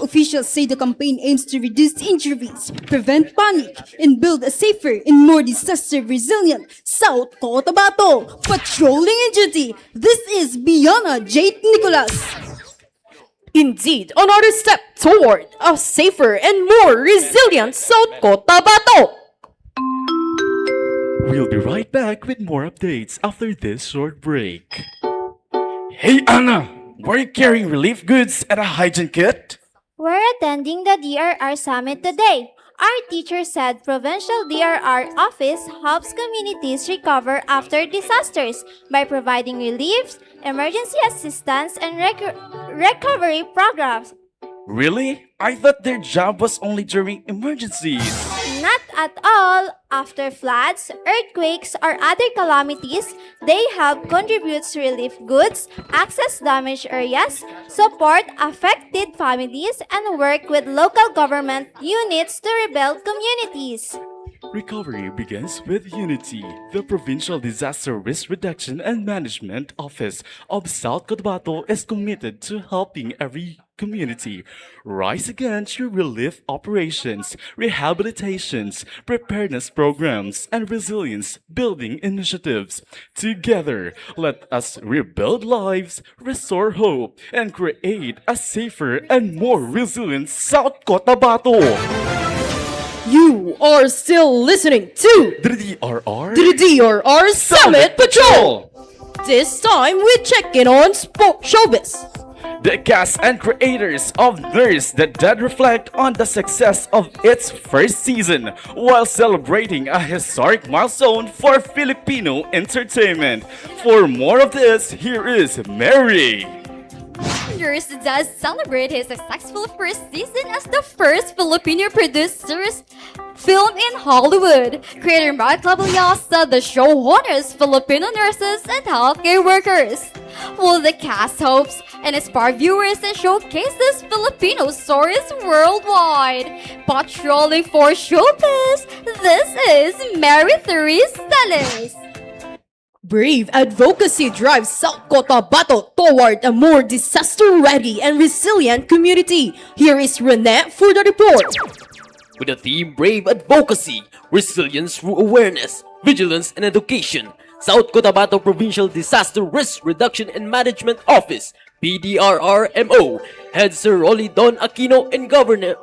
Officials say the campaign aims to reduce injuries, prevent panic, and build a safer and more disaster-resilient South Cotabato. Patrolling in duty, this is Biana Jade Nicolas. Indeed, another step toward a safer and more resilient South Cotabato. We'll be right back with more updates after this short break. Hey Anna, were you carrying relief goods and a hygiene kit? We're attending the DRR Summit today. Our teacher said Provincial DRR office helps communities recover after disasters by providing relief, emergency assistance, and recovery programs. Really? I thought their job was only during emergencies. Not at all. After floods, earthquakes, or other calamities, they help contribute relief goods, access damaged areas, support affected families, and work with local government units to rebuild communities. Recovery begins with unity. The Provincial Disaster Risk Reduction and Management Office of South Cotabato is committed to helping every community rise again through relief operations, rehabilitations, preparedness programs, and resilience building initiatives. Together, let us rebuild lives, restore hope, and create a safer and more resilient South Cotabato. You are still listening to the DRR Summit Patrol. This time we check in on showbiz. The cast and creators of Nurse the Dead reflect on the success of its first season while celebrating a historic milestone for Filipino entertainment. For more of this, here is Mary. Nurse does celebrate his successful first season as the first Filipino-produced series film in Hollywood. Creator Mark Labella said the show honors Filipino nurses and healthcare workers, while the cast hopes and inspire viewers and showcases Filipino stories worldwide. Patrolling for Showbiz, this is Mary Therese Celis. Brave advocacy drives South Cotabato toward a more disaster-ready and resilient community. Here is Rene for the report. With the theme Brave Advocacy, Resilience through Awareness, Vigilance and Education, South Cotabato Provincial Disaster Risk Reduction and Management Office, PDRRMO, Head Sir Rolly Don Aquino and Governor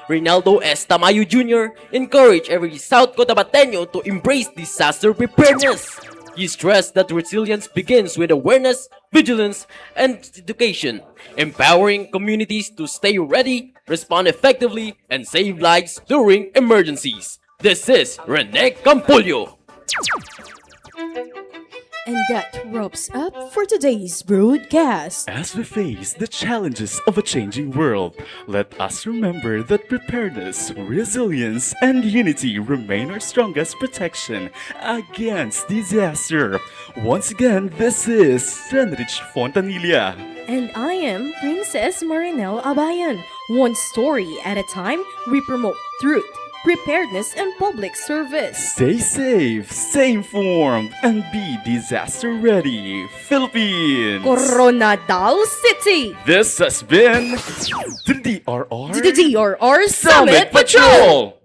Reynaldo S. Tamayo Jr. encourage every South Cotabateño to embrace disaster preparedness. He stressed that resilience begins with awareness, vigilance, and education, empowering communities to stay ready, respond effectively, and save lives during emergencies. This is Rene Campollo. And that wraps up for today's broadcast. As we face the challenges of a changing world, let us remember that preparedness, resilience, and unity remain our strongest protection against disaster. Once again, this is Senrich Fontanilla. And I am Princess Marinel Abayan. One story at a time, we promote truth, preparedness, and public service. Stay safe, stay informed, and be disaster ready, Philippines! Coronadal City! This has been the DRR Summit Patrol!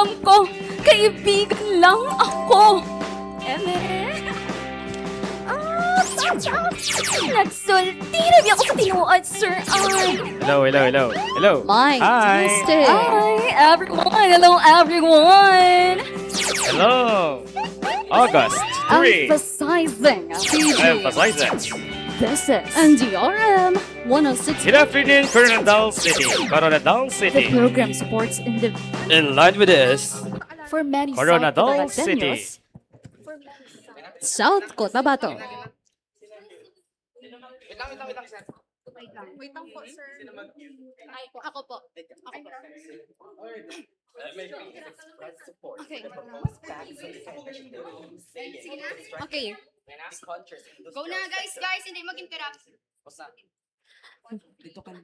alam ko, kaibigan lang ako. Eme. Nagsulti na biya ko sa tinuod, sir. Ay. Hello. My Hi. Tuesday. Hi, everyone. Hello, everyone. Hello. August 3. Emphasizing. Emphasizing. This is NDRM 106. Good afternoon, Coronadal City. The program supports In line with this, for many Coronadal South City. Cotabateños, South Cotabato. Wait lang po, sir. Ay, ako po. Okay. Sige na. Okay. Go na, guys. Hindi mag-interrupt.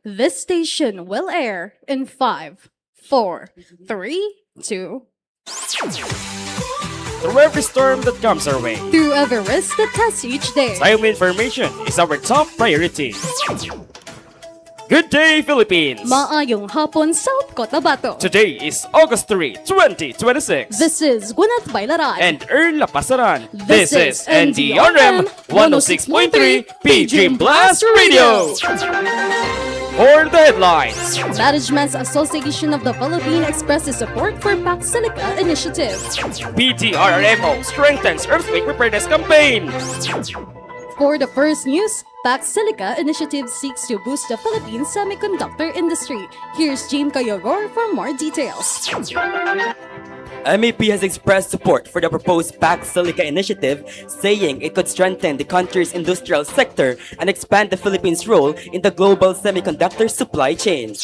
This station will air in 5, 4, 3, 2. Through every storm that comes our way, Through every risk that tests each day. timely information is our top priority. Good day, Philippines! Maayong hapon, South Cotabato. Today is August 3, 2026. This is Gwyneth Bailaran. And Earl Lapasaran. This is NDRM 106.3 PG Blast Radio. For the headlines, Management's Association of the Philippines expresses support for Pax Silica initiative. PDRRMO strengthens earthquake preparedness campaign. For the first news, Pax Silica initiative seeks to boost the Philippine semiconductor industry. Here's James Kayogor for more details. MAP has expressed support for the proposed Pax Silica initiative, saying it could strengthen the country's industrial sector and expand the Philippines' role in the global semiconductor supply chain.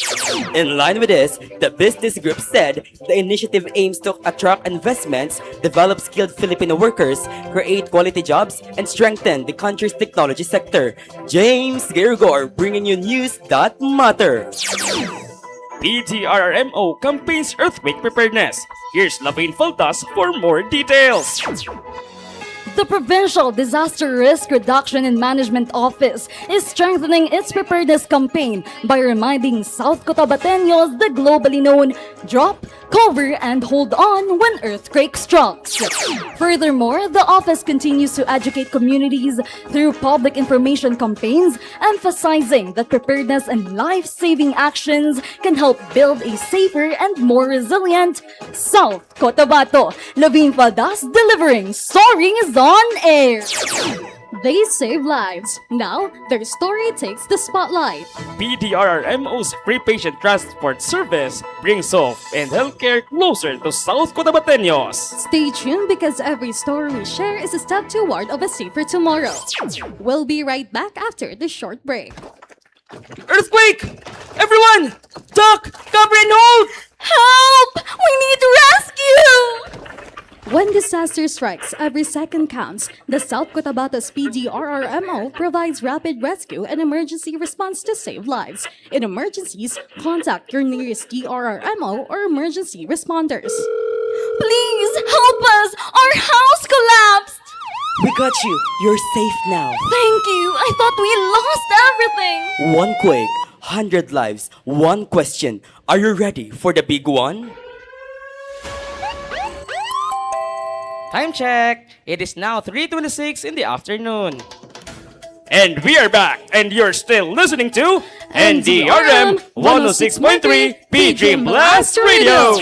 In line with this, the business group said the initiative aims to attract investments, develop skilled Filipino workers, create quality jobs, and strengthen the country's technology sector. James Gergor bringing you news that matter. PDRRMO campaigns earthquake preparedness. Here's Lavine Faltas for more details. The Provincial Disaster Risk Reduction and Management Office is strengthening its preparedness campaign by reminding South Cotabateños the globally known drop, cover, and hold on when earthquake strikes. Furthermore, the office continues to educate communities through public information campaigns, emphasizing that preparedness and life-saving actions can help build a safer and more resilient South Cotabato. Lavine Faldas delivering Story is on air. They save lives. Now, their story takes the spotlight. PDRRMO's free patient transport service brings hope and healthcare closer to South Cotabateños. Stay tuned because every story we share is a step toward of a safer tomorrow. We'll be right back after the short break. Earthquake! Everyone! Duck! Cover and hold! Help! We need rescue! When disaster strikes, every second counts. The South Cotabato's PDRRMO provides rapid rescue and emergency response to save lives. In emergencies, contact your nearest DRRMO or emergency responders. Please help us! Our house collapsed! We got you. You're safe now. Thank you! I thought we lost everything! One quake, 100 lives, one question. Are you ready for the big one? Time check! It is now 3:26 in the afternoon. And we are back, and you're still listening to NDRM 106.3 PG Blast Radio!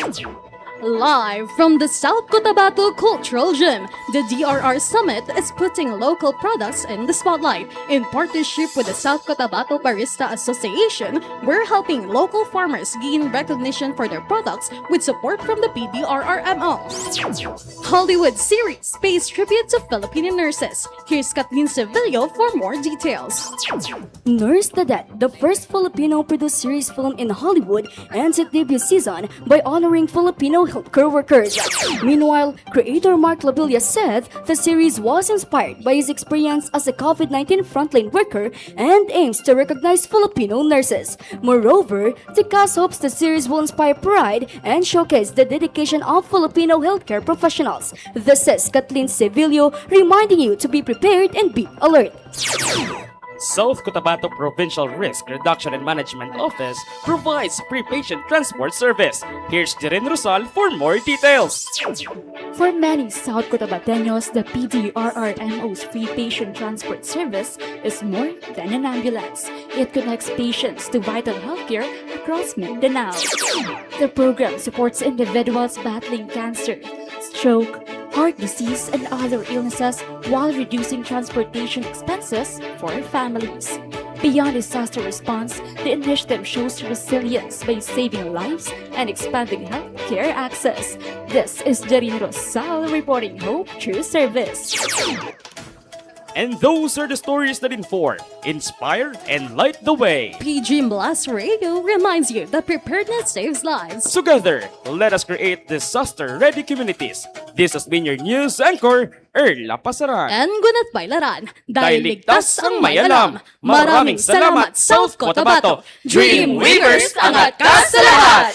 Live from the South Cotabato Cultural Gym, the DRR Summit is putting local products in the spotlight. In partnership with the South Cotabato Barista Association, we're helping local farmers gain recognition for their products with support from the PDRRMO. Hollywood series pays tribute to Filipino nurses. Here's Kathleen Sevillo for more details. Nurse the Dead, the first Filipino-produced series film in Hollywood, ends its debut season by honoring Filipino healthcare workers. Meanwhile, creator Mark Labilia said the series was inspired by his experience as a COVID-19 frontline worker and aims to recognize Filipino nurses. Moreover, the cast hopes the series will inspire pride and showcase the dedication of Filipino healthcare professionals. This is Kathleen Sevillo reminding you to be prepared and be alert. South Cotabato Provincial Risk Reduction and Management Office provides free patient transport service. Here's Jiren Rosal for more details. For many South Cotabateños, the PDRRMO's free patient transport service is more than an ambulance. It connects patients to vital healthcare across Mindanao. The program supports individuals battling cancer, stroke, heart disease, and other illnesses while reducing transportation expenses for families. Beyond disaster response, the initiative shows resilience by saving lives and expanding healthcare access. This is Jareen Rosal reporting Hope True Service. And those are the stories that inform, inspire, and light the way. PG Blast Radio reminds you that preparedness saves lives. Together, let us create disaster-ready communities. This has been your news anchor, Erla Pasaran. And Gunat Bailaran. Dahil ligtas ang may alam. Maraming salamat, South Cotabato. Dream Weavers, angat ka sa lahat!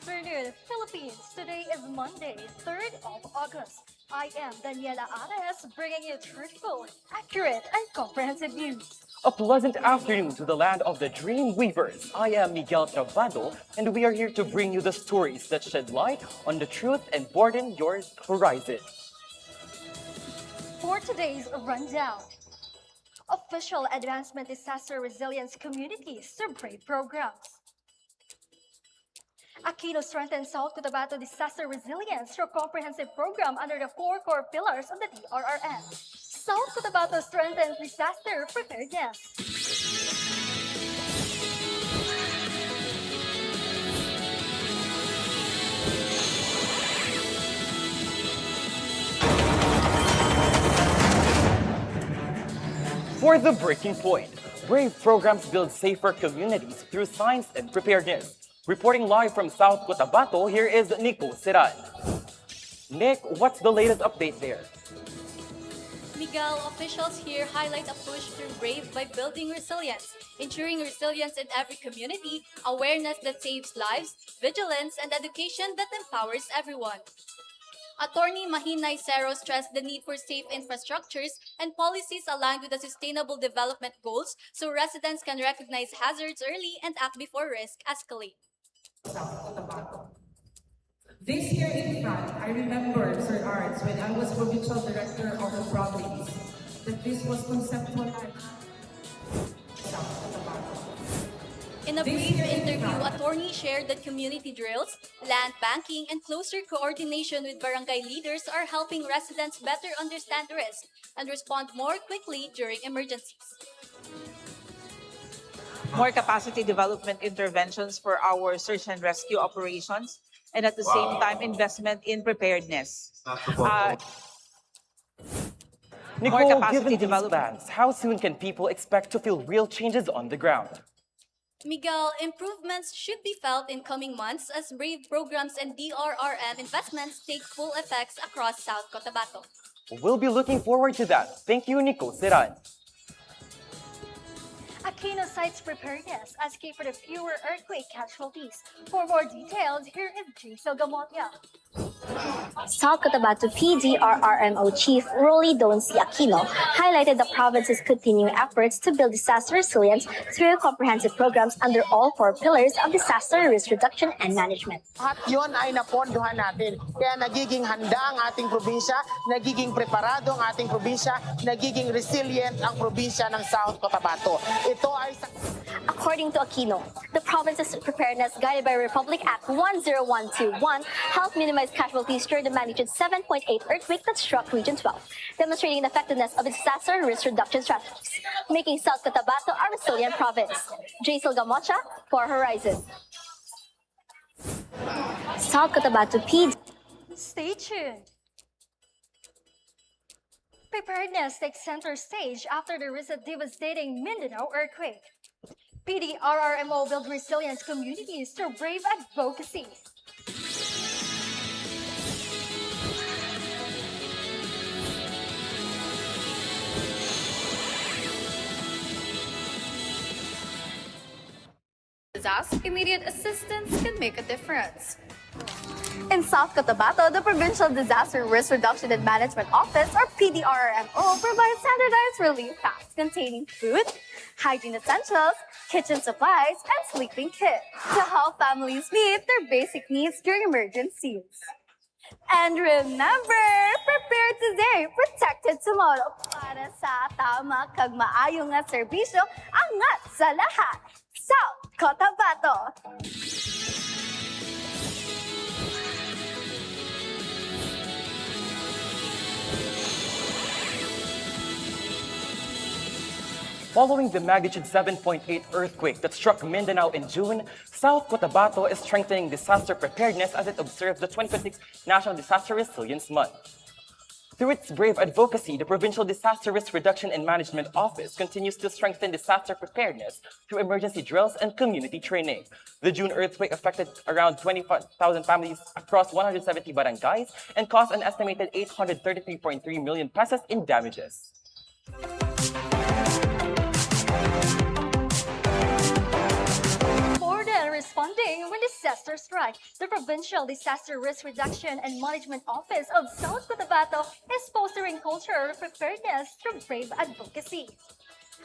afternoon, Philippines. Today is Monday, 3rd of August. I am Daniela Ares, bringing you truthful, accurate, and comprehensive news. A pleasant afternoon to the land of the dream weavers. I am Miguel Travado, and we are here to bring you the stories that shed light on the truth and broaden your horizon. For today's rundown, official advancement disaster resilience communities to brave programs. Aquino strengthens South Cotabato disaster resilience through a comprehensive program under the 4 core pillars of the DRRM. South Cotabato strengthens disaster preparedness. For the breaking point, brave programs build safer communities through science and preparedness. Reporting live from South Cotabato, here is Nico Siran. Nick, what's the latest update there? Miguel, officials here highlight a push through BRAVE by building resilience, ensuring resilience in every community, awareness that saves lives, vigilance, and education that empowers everyone. Attorney Mahinay Cero stressed the need for safe infrastructures and policies aligned with the Sustainable Development Goals so residents can recognize hazards early and act before risk escalate. This year in front, I remember, Sir Arts, when I was Provincial Director of the province, that this was conceptualized. In a brief interview, attorney shared that community drills, land banking, and closer coordination with barangay leaders are helping residents better understand risk and respond more quickly during emergencies. More capacity development interventions for our search and rescue operations, and at the same time, investment in preparedness. Nicole, given these plans, how soon can people expect to feel real changes on the ground? Miguel, improvements should be felt in coming months as BRAVE programs and DRRM investments take full effects across South Cotabato. We'll be looking forward to that. Thank you, Nico Siran. Aquino cites preparedness as key for the fewer earthquake casualties. For more details, here is Jaisal Gamotia. South Cotabato PDRRMO Chief Rolly Donsi Aquino highlighted the province's continuing efforts to build disaster resilience through comprehensive programs under all 4 pillars of disaster risk reduction and management. At yun ay napondohan natin. Kaya nagiging handa ang ating probinsya, nagiging preparado ang ating probinsya, nagiging resilient ang probinsya ng South Cotabato. Ito ay According to Aquino, the province's preparedness guided by Republic Act 10121 helped minimize casualties during the magnitude 7.8 earthquake that struck Region 12, demonstrating the effectiveness of its disaster risk reduction strategies, making South Cotabato a resilient province. Jaisal Gamocha for Horizon. South Cotabato PD. Stay tuned. Preparedness takes center stage after the recent devastating Mindanao earthquake. PDRRMO build resilience communities through brave advocacy. Disaster, immediate assistance can make a difference. In South Cotabato, the Provincial Disaster Risk Reduction and Management Office, or PDRRMO, provides standardized relief packs containing food, hygiene essentials, kitchen supplies, and sleeping kits to help families meet their basic needs during emergencies. And remember, prepare today, protected tomorrow. Para sa tama kag maayo nga serbisyo, angat sa lahat. South Cotabato. Following the magnitude 7.8 earthquake that struck Mindanao in June, South Cotabato is strengthening disaster preparedness as it observes the 2026 National Disaster Resilience Month. Through its brave advocacy, the Provincial Disaster Risk Reduction and Management Office continues to strengthen disaster preparedness through emergency drills and community training. The June earthquake affected around 25,000 families across 170 barangays and caused an estimated 833.3 million pesos in damages. For the responding when the disaster strike, the Provincial Disaster Risk Reduction and Management Office of South Cotabato is fostering cultural preparedness through brave advocacy.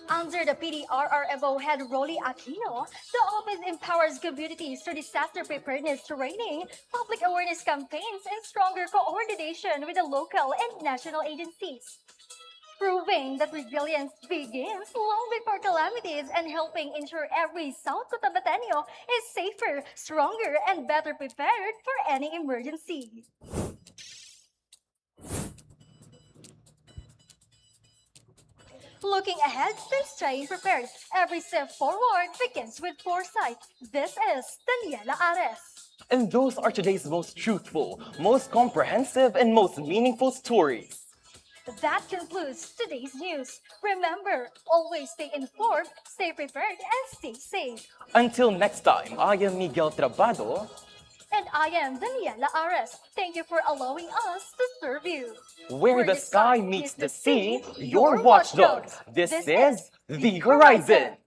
Under the PDRRMO head Rolly Aquino, the office empowers communities through disaster preparedness training, public awareness campaigns, and stronger coordination with the local and national agencies. Proving that resilience begins long before calamities and helping ensure every South Cotabateño is safer, stronger, and better prepared for any emergency. Looking ahead and staying prepared, every step forward begins with foresight. This is Daniela Ares. And those are today's most truthful, most comprehensive, and most meaningful stories. That concludes today's news. Remember, always stay informed, stay prepared, and stay safe. Until next time, I am Miguel Trabado. And I am Daniela Ares. Thank you for allowing us to serve you. Where the sky meets the sea, your watchdog. This is The Horizon.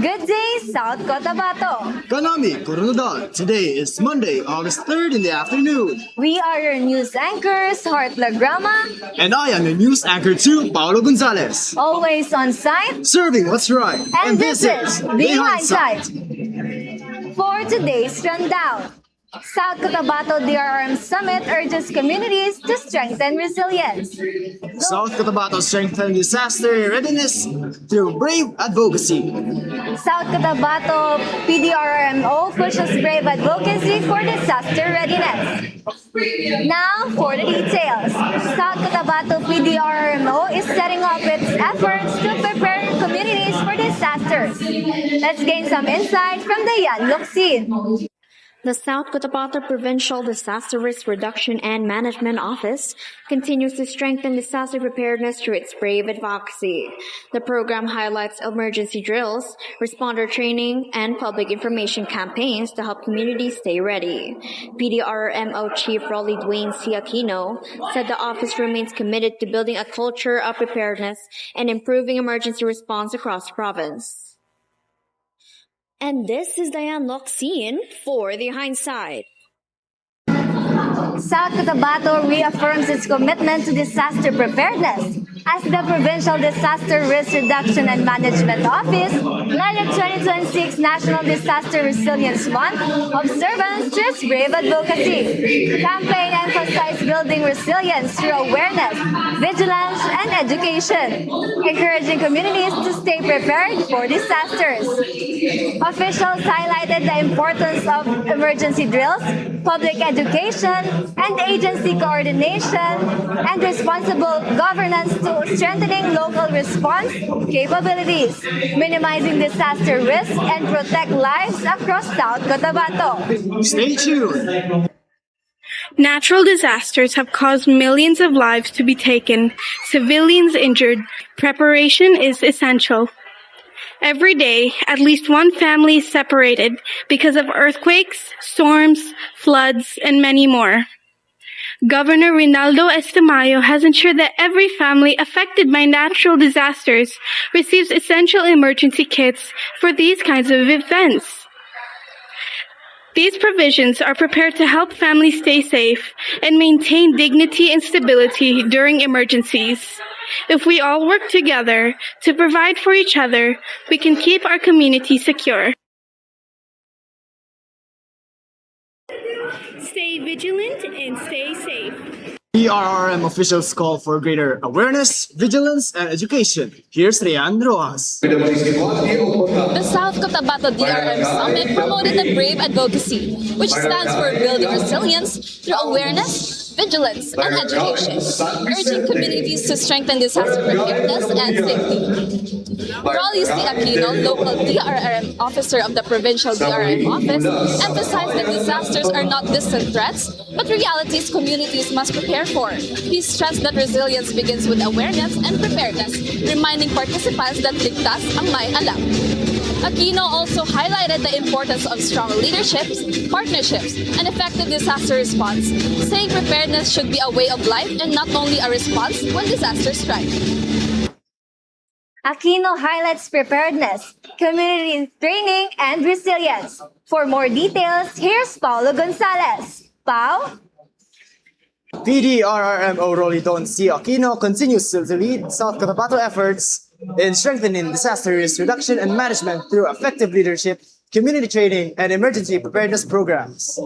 Good day, South Cotabato. Kanami Coronadal. Today is Monday, August 3rd in the afternoon. We are your news anchors, Heart Lagrama, And I am your news anchor too, Paolo Gonzalez. always on site. Serving what's right. And this is Behind Sight. For today's rundown, South Cotabato DRRM Summit urges communities to strengthen resilience. South Cotabato strengthen disaster readiness through brave advocacy. South Cotabato PDRRMO pushes brave advocacy for disaster readiness. Now for the details. South Cotabato PDRRMO is setting up its efforts to prepare communities for disasters. Let's gain some insight from the Yanlok scene. The South Cotabato Provincial Disaster Risk Reduction and Management Office continues to strengthen disaster preparedness through its brave advocacy. The program highlights emergency drills, responder training, and public information campaigns to help communities stay ready. PDRMO Chief Rolly Dwayne C. Aquino said the office remains committed to building a culture of preparedness and improving emergency response across the province. And this is Diane Loxine for The Hindsight. South Cotabato reaffirms its commitment to disaster preparedness as the Provincial Disaster Risk Reduction and Management Office led the 2026 National Disaster Resilience Month observance through its brave advocacy. Campaign emphasized building resilience through awareness, vigilance, and education, encouraging communities to stay prepared for disasters. Officials highlighted the importance of emergency drills, public education, and agency coordination and responsible governance to strengthening local response capabilities, minimizing disaster risk, and protect lives across South Cotabato. Stay tuned. Natural disasters have caused millions of lives to be taken, civilians injured. Preparation is essential. Every day, at least one family is separated because of earthquakes, storms, floods, and many more. Governor Rinaldo Estemayo has ensured that every family affected by natural disasters receives essential emergency kits for these kinds of events. These provisions are prepared to help families stay safe and maintain dignity and stability during emergencies. If we all work together to provide for each other, we can keep our community secure. Stay vigilant and stay safe. DRRM officials call for greater awareness, vigilance, and education. Here's Rian Rojas. The South Cotabato DRRM Summit promoted the brave advocacy, which stands for building resilience through awareness, vigilance, and education, urging communities to strengthen disaster preparedness and safety. Rolly C. Aquino, local DRRM officer of the Provincial DRRM office, emphasized that disasters are not distant threats, but realities communities must prepare for. He stressed that resilience begins with awareness and preparedness, reminding participants that ligtas ang may alam. Aquino also highlighted the importance of strong leaderships, partnerships, and effective disaster response, saying preparedness should be a way of life and not only a response when disasters strike. Aquino highlights preparedness, community training, and resilience. For more details, here's Paulo Gonzalez. Pau? PDRRMO Rolidon C. Aquino continues to lead South Cotabato efforts in strengthening disaster risk reduction and management through effective leadership, community training, and emergency preparedness programs.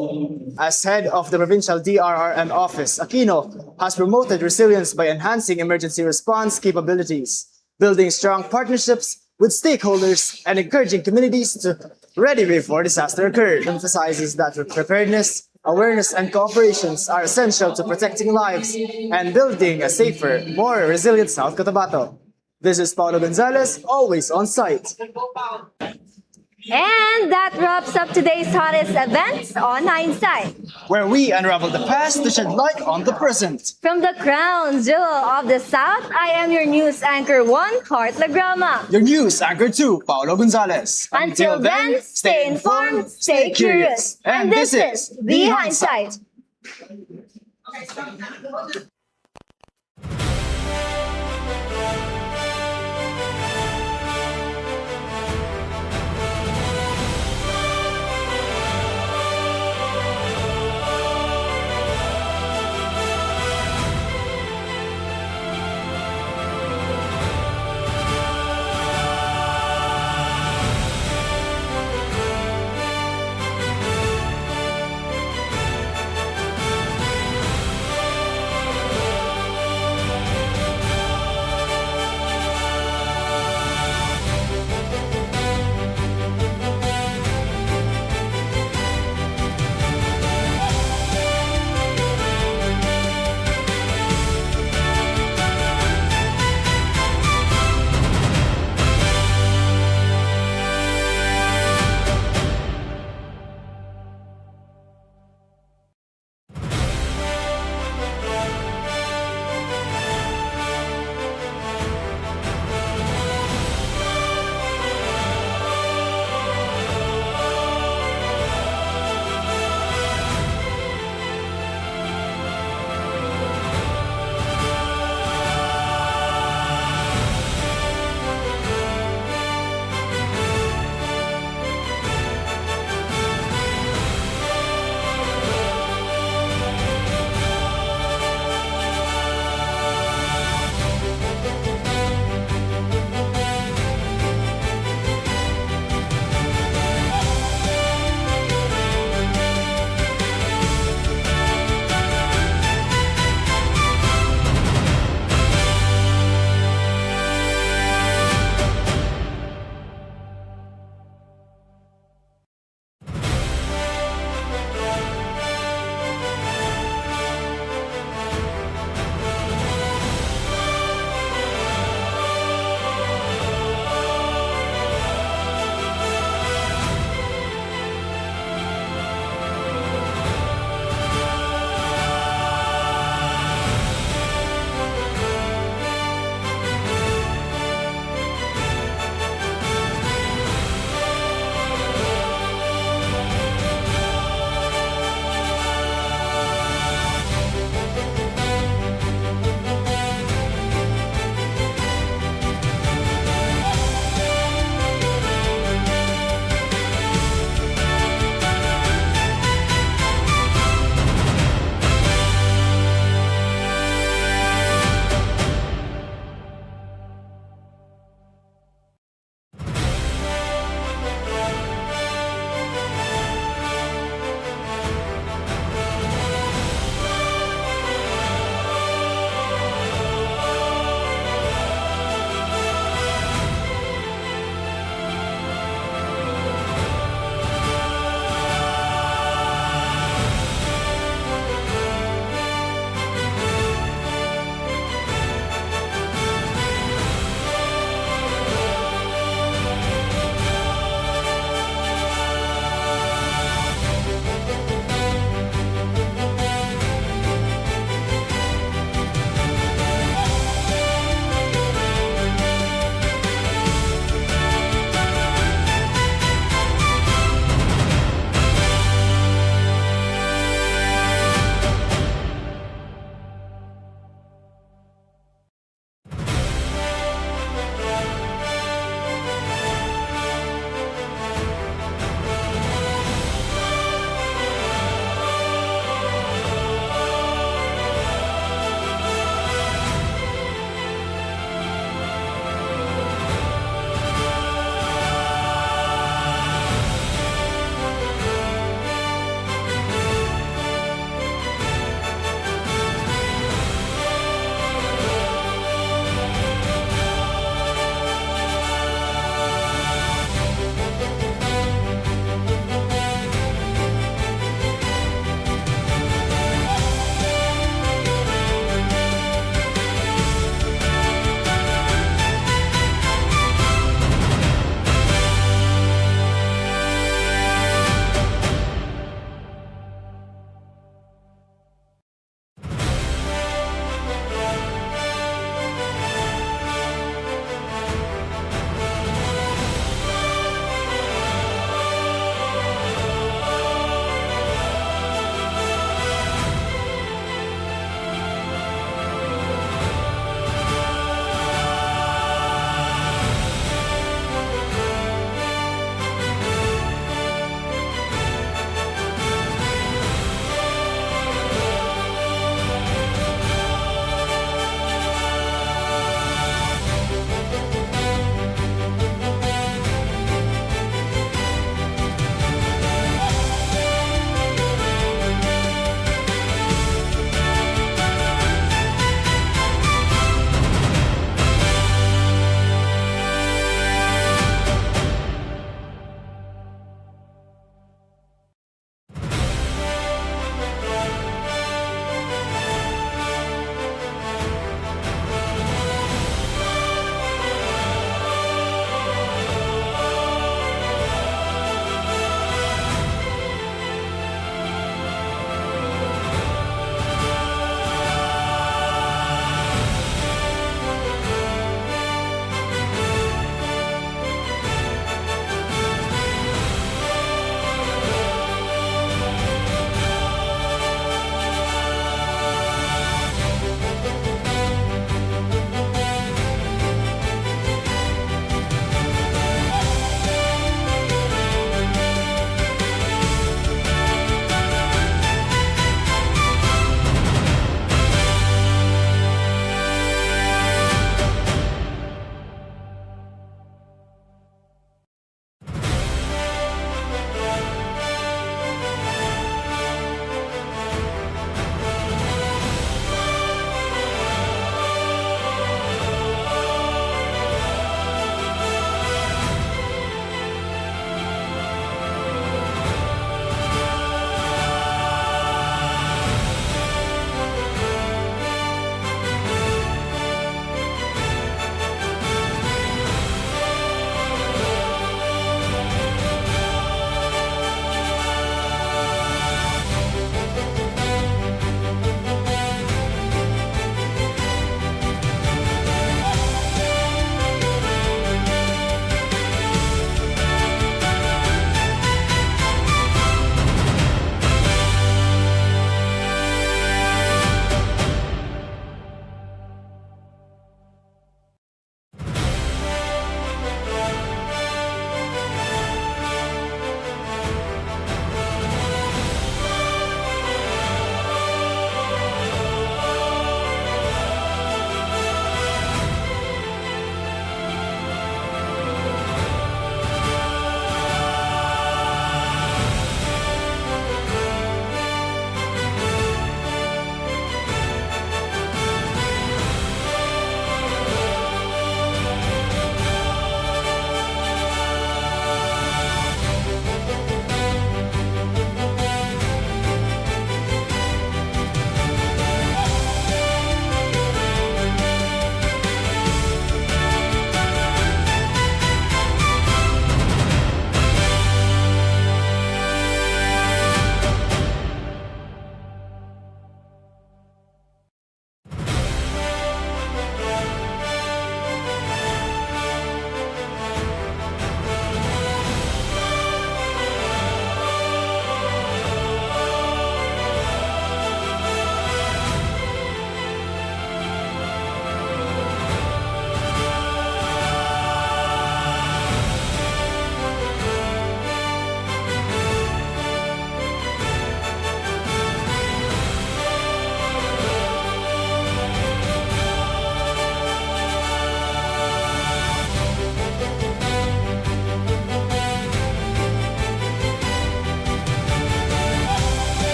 As head of the Provincial DRRM office, Aquino has promoted resilience by enhancing emergency response capabilities, building strong partnerships with stakeholders, and encouraging communities to ready before disaster occurs. Emphasizes that preparedness, awareness, and cooperations are essential to protecting lives and building a safer, more resilient South Cotabato. This is Paulo Gonzalez, always on site. And that wraps up today's hottest events on Hindsight. where we unravel the past to shed light on the present. From the crown jewel of the South, I am your news anchor 1, Heart Lagrama. Your news anchor 2, Paolo Gonzalez. Until then, stay informed, stay curious. And this is The Hindsight.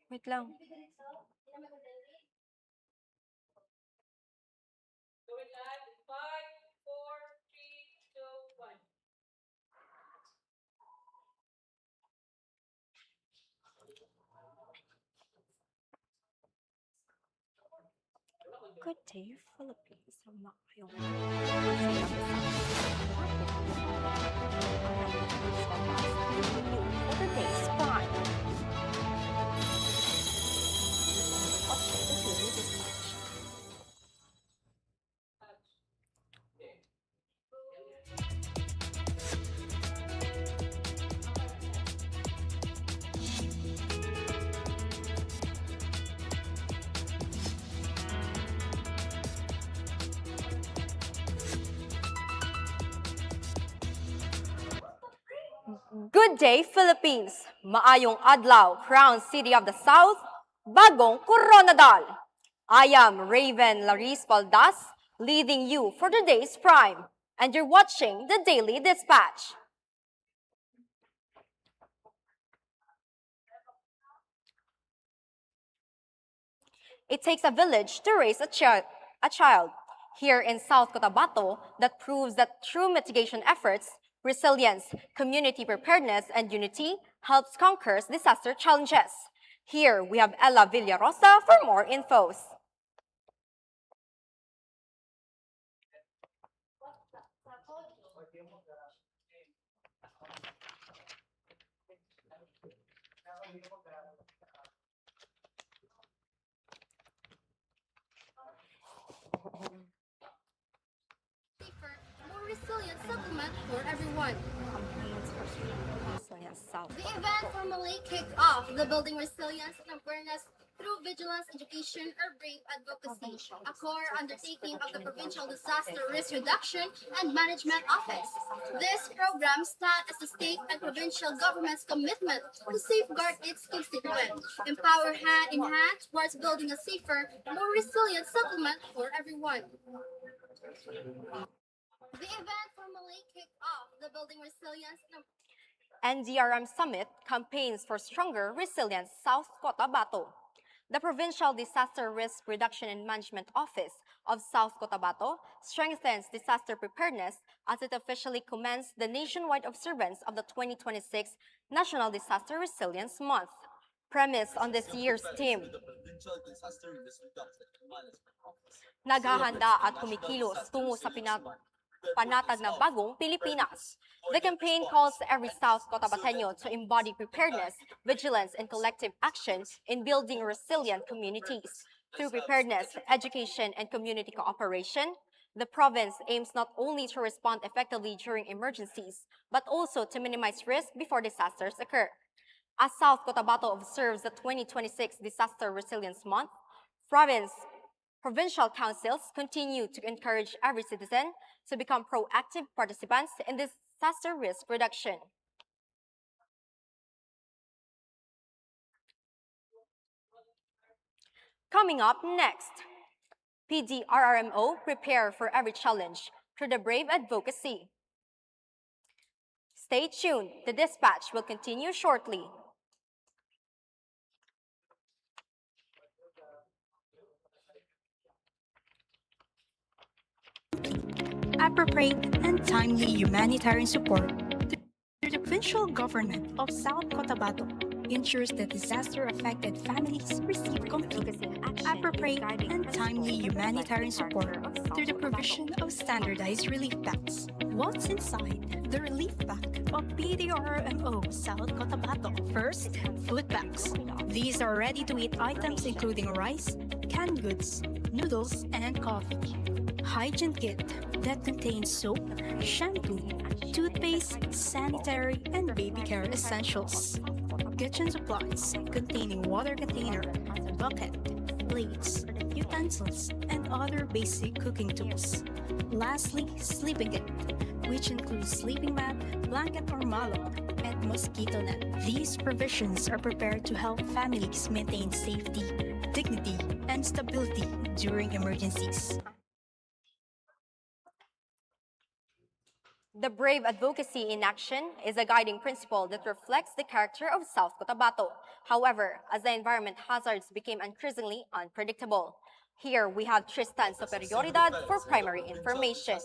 Wait lang. Good day, Philippines. For today's prime. Good day, Philippines! Maayong adlaw, Crown City of the South, Bagong Coronadal. I am Raven Laris Valdas, leading you for today's prime, and you're watching the Daily Dispatch. It takes a village to raise a child. Here in South Cotabato, that proves that through mitigation efforts, resilience, community preparedness, and unity helps conquer disaster challenges. Here we have Ella Villarosa for more infos. More resilient supplement for everyone. The event formally kicked off the Building Resilience and Awareness through Vigilance, Education, or BRAVE Advocacy, a core undertaking of the Provincial Disaster Risk Reduction and Management Office. This program stands as the state and provincial government's commitment to safeguard its constituents, empower hand in hand towards building a safer, more resilient settlement for everyone. The event formally kicked off the Building Resilience and NDRM Summit campaigns for stronger resilience South Cotabato. The Provincial Disaster Risk Reduction and Management Office of South Cotabato strengthens disaster preparedness as it officially commenced the nationwide observance of the 2026 National Disaster Resilience Month. Premised on this year's theme, naghahanda at kumikilos tungo sa panatag na bagong Pilipinas. The campaign calls every South Cotabateño to embody preparedness, vigilance, and collective action in building resilient communities. Through preparedness, education, and community cooperation, the province aims not only to respond effectively during emergencies, but also to minimize risk before disasters occur. As South Cotabato observes the 2026 Disaster Resilience Month, provincial councils continue to encourage every citizen to become proactive participants in disaster risk reduction. Coming up next, PDRRMO prepare for every challenge through the brave advocacy. Stay tuned, the dispatch will continue shortly. Appropriate and timely humanitarian support through the provincial government of South Cotabato ensures that disaster-affected families receive complete, appropriate, and timely humanitarian support through the provision of standardized relief packs. What's inside the relief pack of PDRRMO South Cotabato? First, food packs. These are ready-to-eat items including rice, canned goods, noodles, and coffee. Hygiene kit that contains soap, shampoo, toothpaste, sanitary, and baby care essentials. Kitchen supplies containing water container, bucket, plates, utensils, and other basic cooking tools. Lastly, sleeping kit, which includes sleeping mat, blanket or malo, and mosquito net. These provisions are prepared to help families maintain safety, dignity, and stability during emergencies. The brave advocacy in action is a guiding principle that reflects the character of South Cotabato. However, as the environment hazards became increasingly unpredictable, here we have Tristan Superioridad for primary information.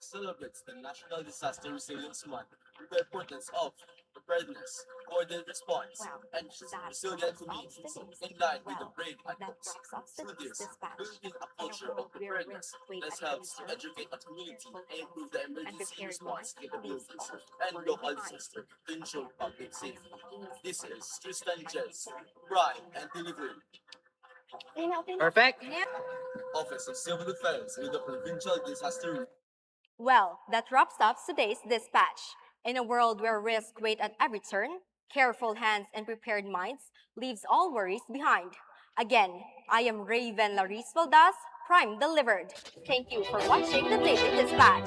Celebrates the National Disaster Resilience Month with the importance of preparedness, coordinated response, and resilient communities in line with the brave advocacy. Through this, building a culture of preparedness that helps to educate a community and improve the emergency response capabilities and local disaster to ensure public safety. This is Tristan Jets, Pride and Delivery. Perfect. Office of Civil Defense with the Provincial Disaster. Well, that wraps up today's dispatch. In a world where risks wait at every turn, careful hands and prepared minds leaves all worries behind. Again, I am Raven Laris Valdas, Prime Delivered. Thank you for watching the Daily Dispatch.